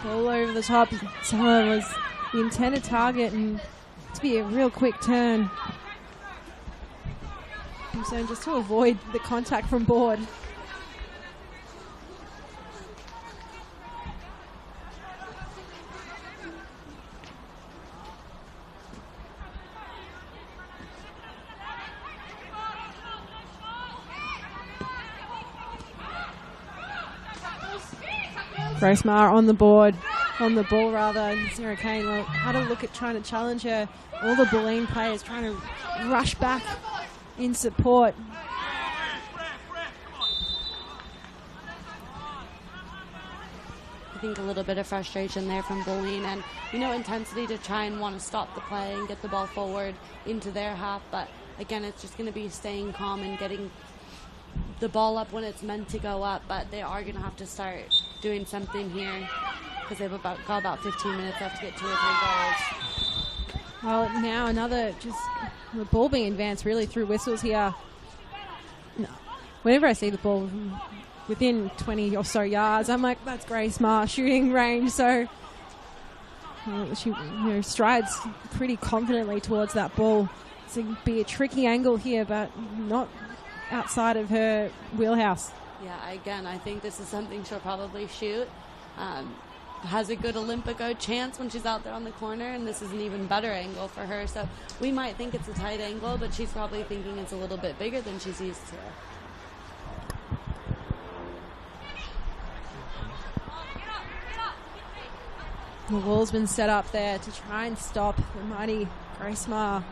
Ball over the top. Salah was the intended target, and to be a real quick turn. So just to avoid the contact from board. Grace Mahar on the board, on the ball rather, and Sarah Kane had a look at trying to challenge her. All the Bulleen players trying to rush back in support. I think a little bit of frustration there from Bulleen and, intensity to try and want to stop the play and get the ball forward into their half. But again, it's just going to be staying calm and getting the ball up when it's meant to go up. But they are going to have to start doing something here because they've got about 15 minutes left to get 2 or 3 goals. Well, now another the ball being advanced really through whistles here. No. Whenever I see the ball within 20 or so yards, I'm like, that's Grace Mahar shooting range. So she strides pretty confidently towards that ball. It's going to be a tricky angle here, but not outside of her wheelhouse. Yeah, again, I think this is something she'll probably shoot. Has a good Olympico chance when she's out there on the corner, and this is an even better angle for her. So we might think it's a tight angle, but she's probably thinking it's a little bit bigger than she's used to. The wall's been set up there to try and stop the mighty Grace Mahar.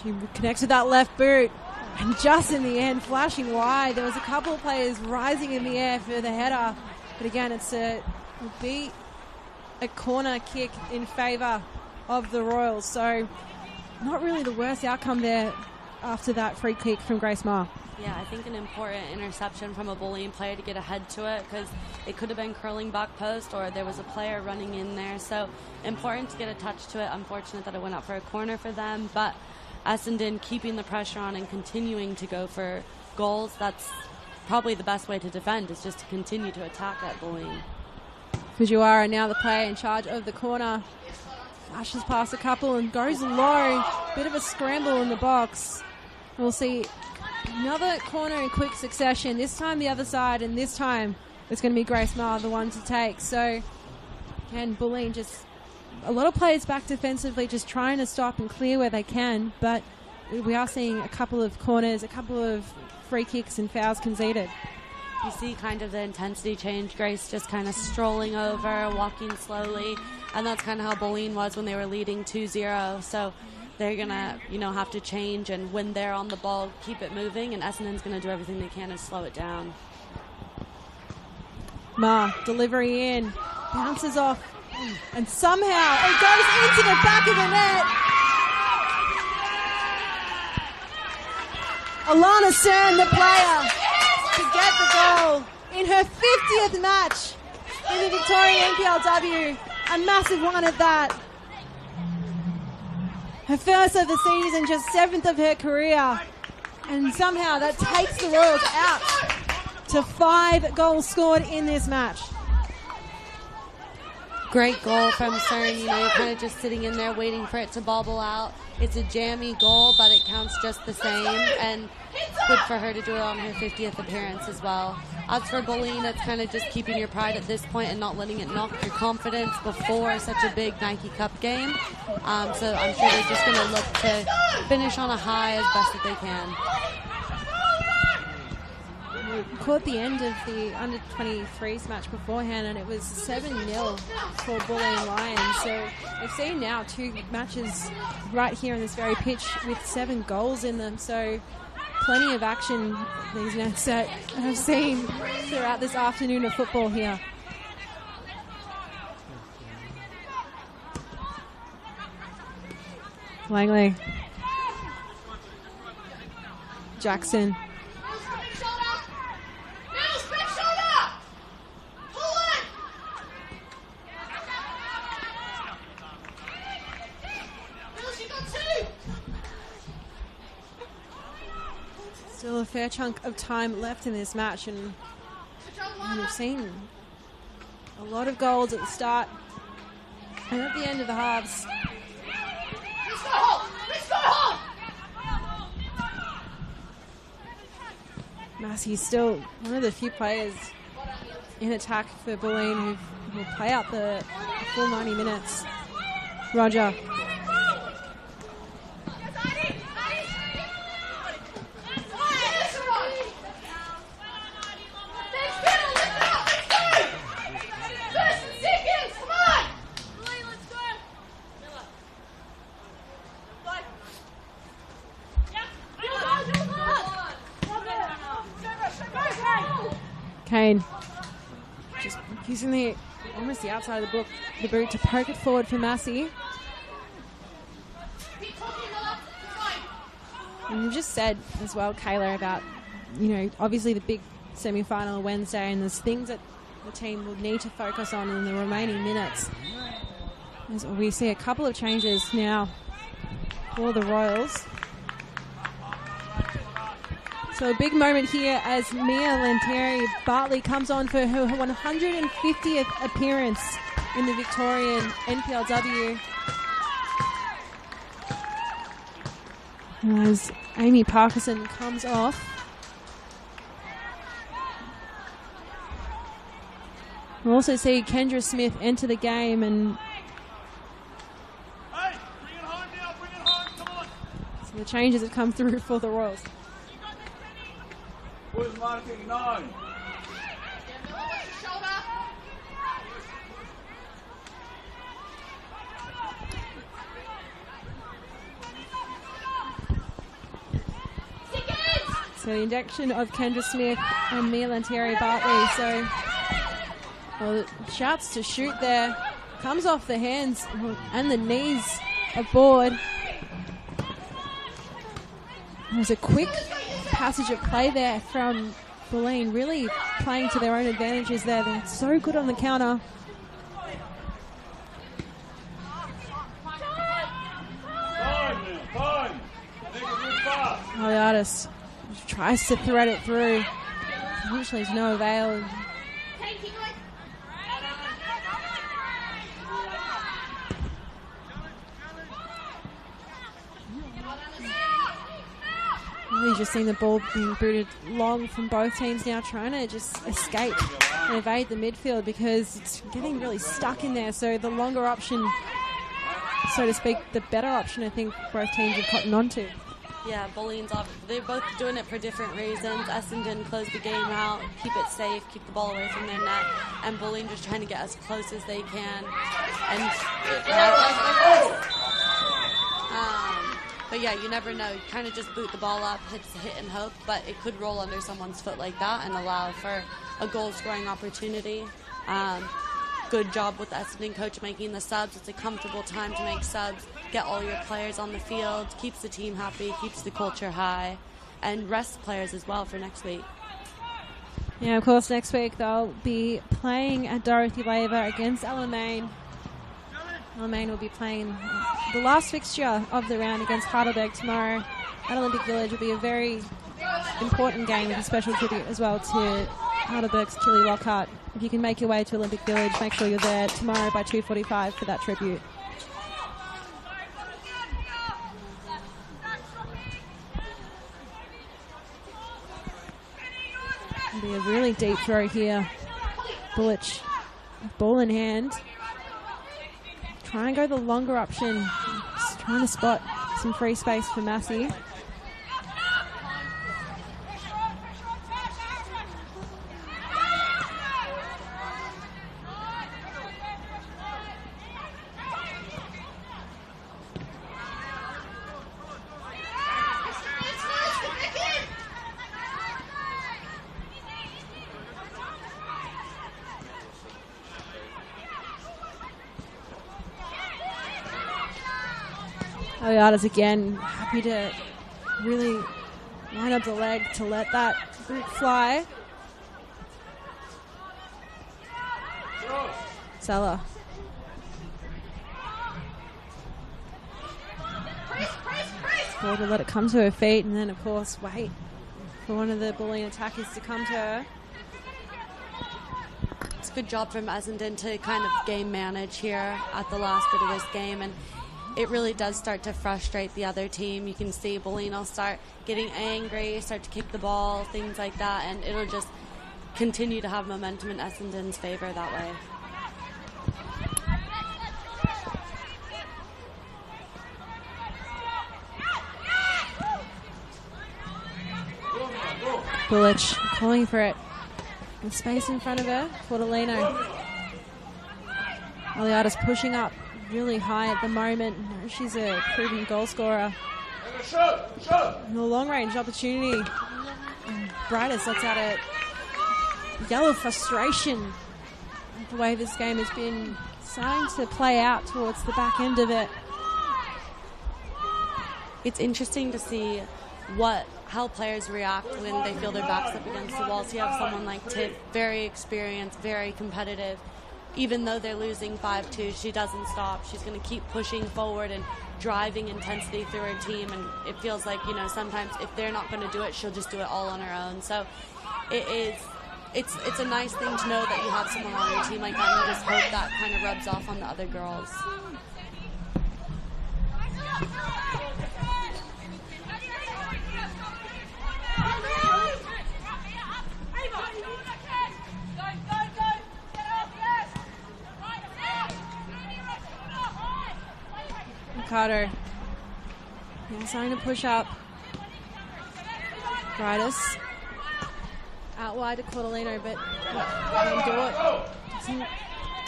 She connects with that left boot. And just in the end, flashing wide. There was a couple of players rising in the air for the header. But again, it'll be a corner kick in favour of the Royals. So not really the worst outcome there after that free kick from Grace Mahar. Yeah, I think an important interception from a Bulleen player to get ahead to it because it could have been curling back post or there was a player running in there. So important to get a touch to it. Unfortunate that it went out for a corner for them. But Essendon keeping the pressure on and continuing to go for goals. That's probably the best way to defend is just to continue to attack at Bulleen. Fujiwara now the player in charge of the corner. Flashes past a couple and goes low. Bit of a scramble in the box. We'll see another corner in quick succession. This time the other side, and this time it's going to be Grace Mahar the one to take. So again, Bulleen just a lot of players back defensively just trying to stop and clear where they can, but we are seeing a couple of corners, a couple of free kicks and fouls conceded. You see kind of the intensity change. Grace just kind of strolling over, walking slowly, and that's kind of how Bulleen was when they were leading 2-0. So they're going to, have to change, and when they're on the ball, keep it moving, and Essendon's going to do everything they can to slow it down. Delivery in, bounces off, and somehow it goes into the back of the net. Alana Cern, the player, to get the goal in her 50th match in the Victorian NPLW. A massive one at that. Her first of the season, just 7th of her career. And somehow that takes the Royals out to 5 goals scored in this match. Great goal from Cern. You're kind of just sitting in there waiting for it to bobble out. It's a jammy goal, but it counts just the same. And good for her to do it on her 50th appearance as well. As for Bulleen, it's kind of just keeping your pride at this point and not letting it knock your confidence before such a big Nike Cup game. So I'm sure they're just going to look to finish on a high as best that they can. Caught the end of the under-23s match beforehand, and it was 7-0 for Bulleen Lions. So we've seen now 2 matches right here on this very pitch with 7 goals in them. So plenty of action these Nets that I've seen throughout this afternoon of football here. Langley. Jackson. Still a fair chunk of time left in this match, and we've seen a lot of goals at the start and at the end of the halves. Massey's still one of the few players in attack for Bulleen who will play out the full 90 minutes. Roger. Kane just using almost the outside of the boot to poke it forward for Massey. And you just said as well, Kayla, about, obviously the big semi-final Wednesday, and there's things that the team will need to focus on in the remaining minutes. As we see a couple of changes now for the Royals. So a big moment here as Mia Lanteri Bartley comes on for her 150th appearance in the Victorian NPLW. As Amy Parkinson comes off. We'll also see Kendra Smith enter the game, and Hey, bring it home now, bring it home, come on. so the changes have come through for the Royals. Who's marking 9? So the induction of Kendra Smith and Mia Lanteri Bartley. So shouts to shoot there. Comes off the hands and the knees of Board. There's a quick passage of play there from Bulleen, really playing to their own advantages there. They're so good on the counter. Time. Make it move fast. Aliadis tries to thread it through. Unfortunately, there's no avail. Really just seeing the ball being booted long from both teams now, trying to just escape and evade the midfield because it's getting really stuck in there. So the longer option, so to speak, the better option, I think both teams have cottoned onto. Yeah, Bulleen's off. They're both doing it for different reasons. Essendon close the game out, keep it safe, keep the ball away from their net, and Bulleen just trying to get as close as they can. And but yeah, you never know. You kind of just boot the ball up, hit and hope, but it could roll under someone's foot like that and allow for a goal-scoring opportunity. Good job with the Essendon coach making the subs. It's a comfortable time to make subs, get all your players on the field, keeps the team happy, keeps the culture high, and rest players as well for next week. Yeah, of course, next week they'll be playing at Dorothy Laver against Alamein. Alamein will be playing the last fixture of the round against Heidelberg tomorrow at Olympic Village. Will be a very important game with a special tribute as well to Heidelberg's Killy Lockhart. If you can make your way to Olympic Village, make sure you're there tomorrow by 2:45 for that tribute. It'll be a really deep throw here. Bullich, ball in hand. Try and go the longer option. Just trying to spot some free space for Massey. Aliadis again, happy to really line up the leg to let that boot fly. Sella. Forward to let it come to her feet, and then of course wait for one of the Bulleen attackers to come to her. It's a good job from Essendon to kind of game manage here at the last bit of this game, and it really does start to frustrate the other team. You can see Bulleen will start getting angry, start to kick the ball, things like that, and it'll just continue to have momentum in Essendon's favour that way. Bullich calling for it. With space in front of her, Fortalino. Aliada's pushing up really high at the moment. She's a proven goal scorer. And a long-range opportunity. Brightest lets out a yell of frustration at the way this game has been starting to play out towards the back end of it. It's interesting to see how players react when they feel their backs up against the wall. So you have someone like Tiff, very experienced, very competitive. Even though they're losing 5-2, she doesn't stop. She's going to keep pushing forward and driving intensity through her team. And it feels like, sometimes if they're not going to do it, she'll just do it all on her own. So it's a nice thing to know that you have someone on your team like that, and you just hope that kind of rubs off on the other girls. Carter. Yeah, starting to push up. Brightus. Out wide to Cordelino, but Van Dort doesn't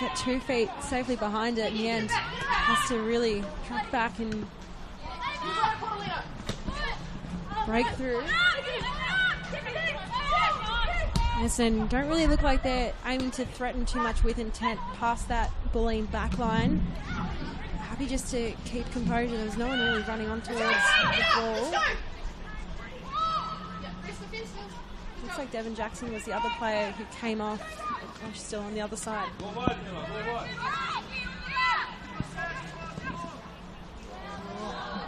get 2 feet safely behind it in the end. Has to really track back and break through. Essendon don't really look like they're aiming to threaten too much with intent past that Bulleen back line. Happy just to keep composure. There's no one really running on towards the ball. Looks like Devin Jackson was the other player who came off. Oh, she's still on the other side.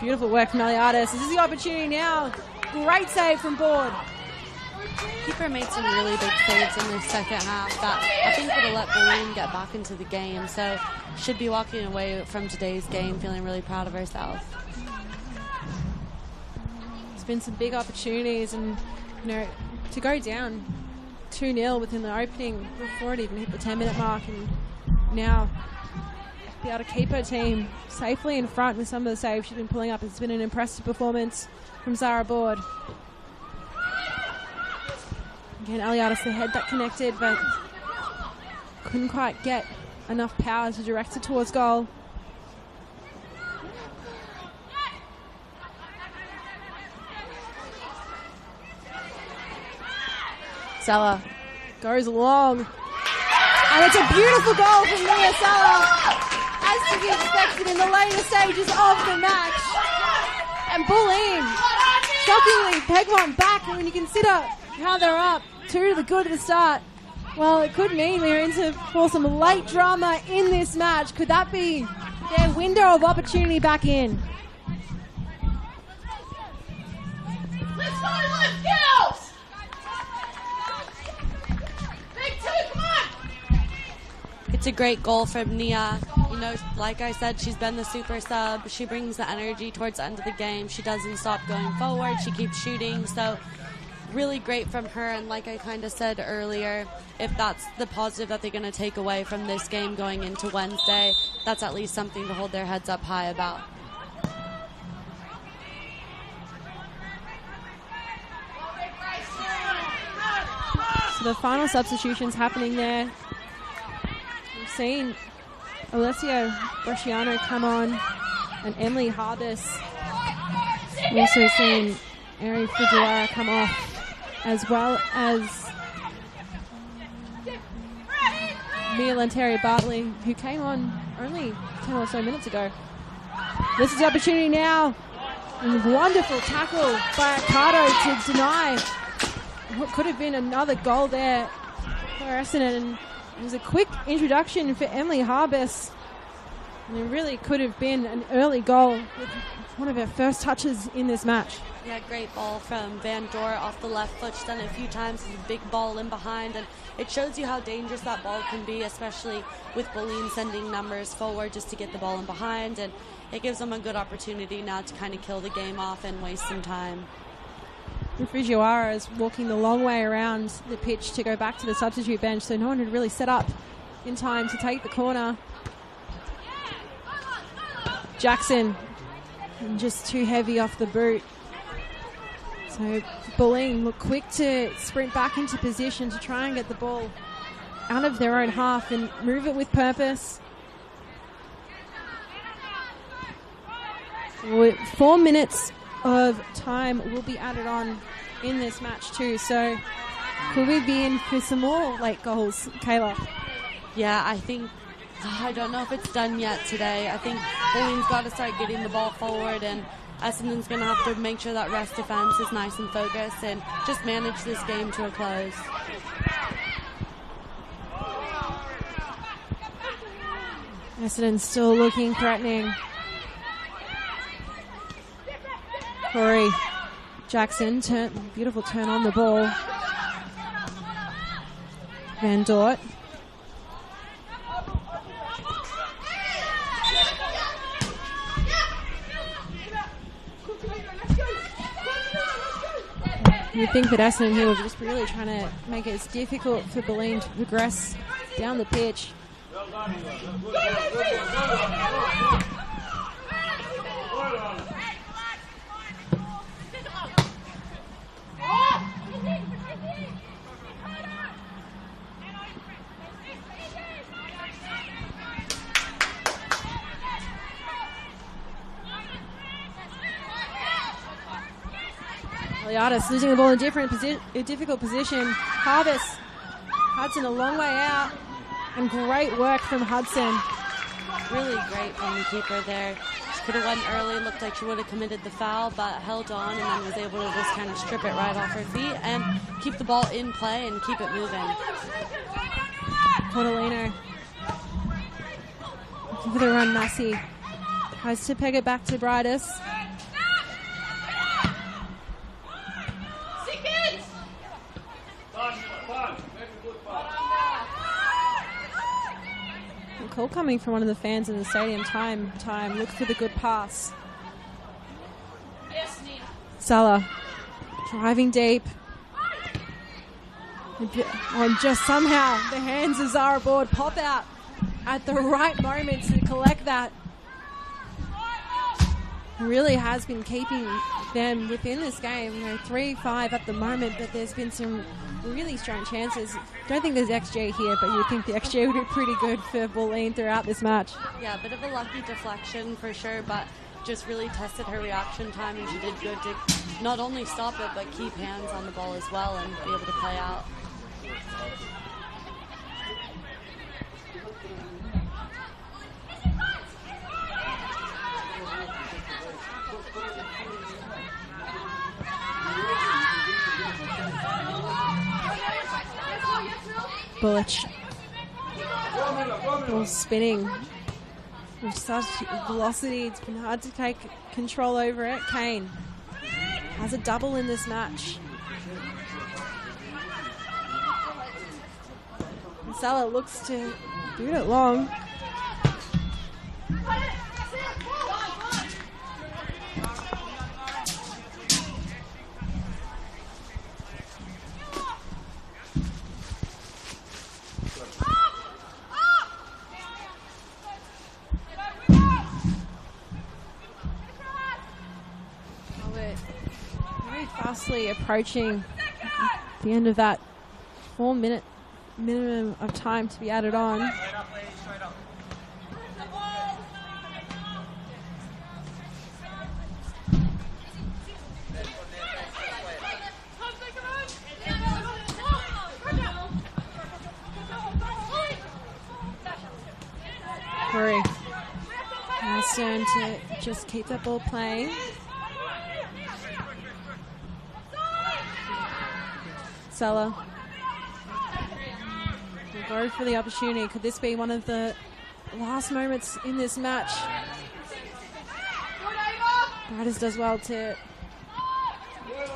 Beautiful work from Eliadis. This is the opportunity now. Great save from Board. Keeper made some really big saves in the second half that I think would have let Bulleen get back into the game. So should be walking away from today's game feeling really proud of herself. There's been some big opportunities, and to go down 2-0 within the opening before it even hit the 10-minute mark, and now be able to keep her team safely in front with some of the saves she's been pulling up. It's been an impressive performance from Zara Board. Again, Eliadis the head that connected, but couldn't quite get enough power to direct it towards goal. Sella goes long, and it's a beautiful goal from Mia Sella, as to be expected in the later stages of the match. And Bulleen shockingly peg one back, and when you consider how they're up 2 to the good at the start, well, it could mean we're in for some late drama in this match. Could that be their window of opportunity back in? Let's go, girls! Big 2, come on! It's a great goal from Nia. Like I said, she's been the super sub. She brings the energy towards the end of the game. She doesn't stop going forward. She keeps shooting. So really great from her, and like I kind of said earlier, if that's the positive that they're going to take away from this game going into Wednesday, that's at least something to hold their heads up high about. So the final substitutions happening there. We've seen Alessio Bresciano come on, and Emily Harbis. We've also seen Ari Fujiwara come off, as well as Mia Lanteria-Bartley, who came on only 10 or so minutes ago. This is the opportunity now. And wonderful tackle by Akato to deny what could have been another goal there for Essendon. And it was a quick introduction for Emily Harbis. And it really could have been an early goal with one of her first touches in this match. Yeah, great ball from Van Dort off the left foot. She's done it a few times with a big ball in behind, and it shows you how dangerous that ball can be, especially with Bulleen sending numbers forward just to get the ball in behind, and it gives them a good opportunity now to kind of kill the game off and waste some time. Fujiwara is walking the long way around the pitch to go back to the substitute bench, so no one had really set up in time to take the corner. Jackson, just too heavy off the boot. So Bulleen look quick to sprint back into position to try and get the ball out of their own half and move it with purpose. 4 minutes of time will be added on in this match too. So could we be in for some more late goals, Kayla? Yeah, I don't know if it's done yet today. I think Bulleen's got to start getting the ball forward, and Essendon's going to have to make sure that rest defense is nice and focused and just manage this game to a close. Essendon still looking threatening. Corey Jackson, beautiful turn on the ball. Van Dort. You think that Essendon here were just really trying to make it as difficult for Bulleen to progress down the pitch. Aliatis losing the ball in a difficult position. Hudson a long way out, and great work from Hudson. Really great from the keeper there. She could have went early, looked like she would have committed the foul, but held on and then was able to just kind of strip it right off her feet and keep the ball in play and keep it moving. Cordolino looking for the run. Massey tries to peg it back to Bridus. Call coming from one of the fans in the stadium. Time. Look for the good pass. Salah driving deep. And just somehow the hands of Zara Board pop out at the right moment to collect that. Really has been keeping them within this game. 3-5 at the moment, but there's been some really strong chances. Don't think there's XG here, but you would think the XG would be pretty good for Bulleen throughout this match. Yeah, a bit of a lucky deflection for sure, but just really tested her reaction time, and she did good to not only stop it, but keep hands on the ball as well and be able to play out. Bullich. Ball spinning with such velocity. It's been hard to take control over it. Kane has a double in this match. And Salah looks to boot it long. Fastly approaching the end of that 4 minute minimum of time to be added on. Curry has turned to just keep that ball playing. Salah will go for the opportunity. Could this be one of the last moments in this match. Riders does well to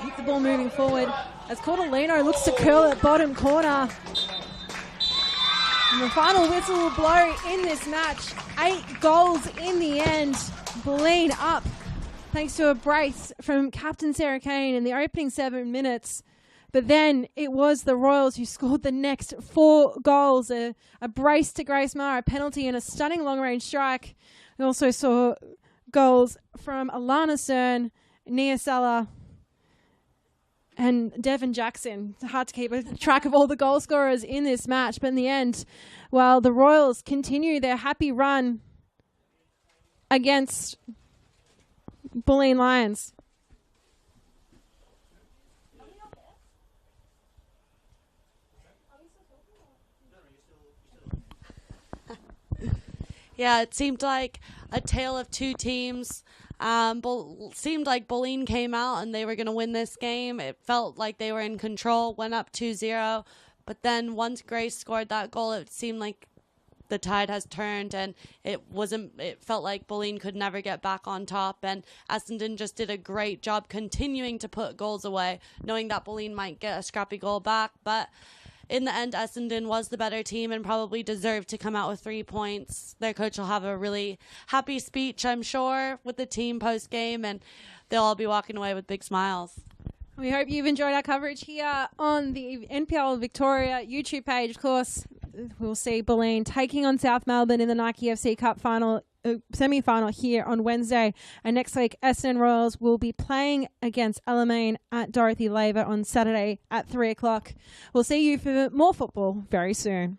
keep the ball moving forward as Cordolino looks to curl at bottom corner. And the final whistle will blow in this match. 8 goals in the end. Bulleen up thanks to a brace from Captain Sarah Kane in the opening 7 minutes. But then it was the Royals who scored the next 4 goals. A brace to Grace Mahar, a penalty and a stunning long-range strike. We also saw goals from Alana Cern, Nia Sala, and Devon Jackson. It's hard to keep track of all the goal scorers in this match. But in the end, well, the Royals continue their happy run against Bulleen Lions. Yeah, it seemed like a tale of two teams. Seemed like Bulleen came out and they were going to win this game. It felt like they were in control, went up 2-0. But then once Grace scored that goal, it seemed like the tide has turned, and it felt like Bulleen could never get back on top. And Essendon just did a great job continuing to put goals away, knowing that Bulleen might get a scrappy goal back. But in the end, Essendon was the better team and probably deserved to come out with 3 points. Their coach will have a really happy speech, I'm sure, with the team post-game, and they'll all be walking away with big smiles. We hope you've enjoyed our coverage here on the NPL Victoria YouTube page. Of course, we'll see Bulleen taking on South Melbourne in the Nike FC Cup semi-final here on Wednesday. And next week, Essendon Royals will be playing against Alamein at Dorothy Laver on Saturday at 3 o'clock. We'll see you for more football very soon.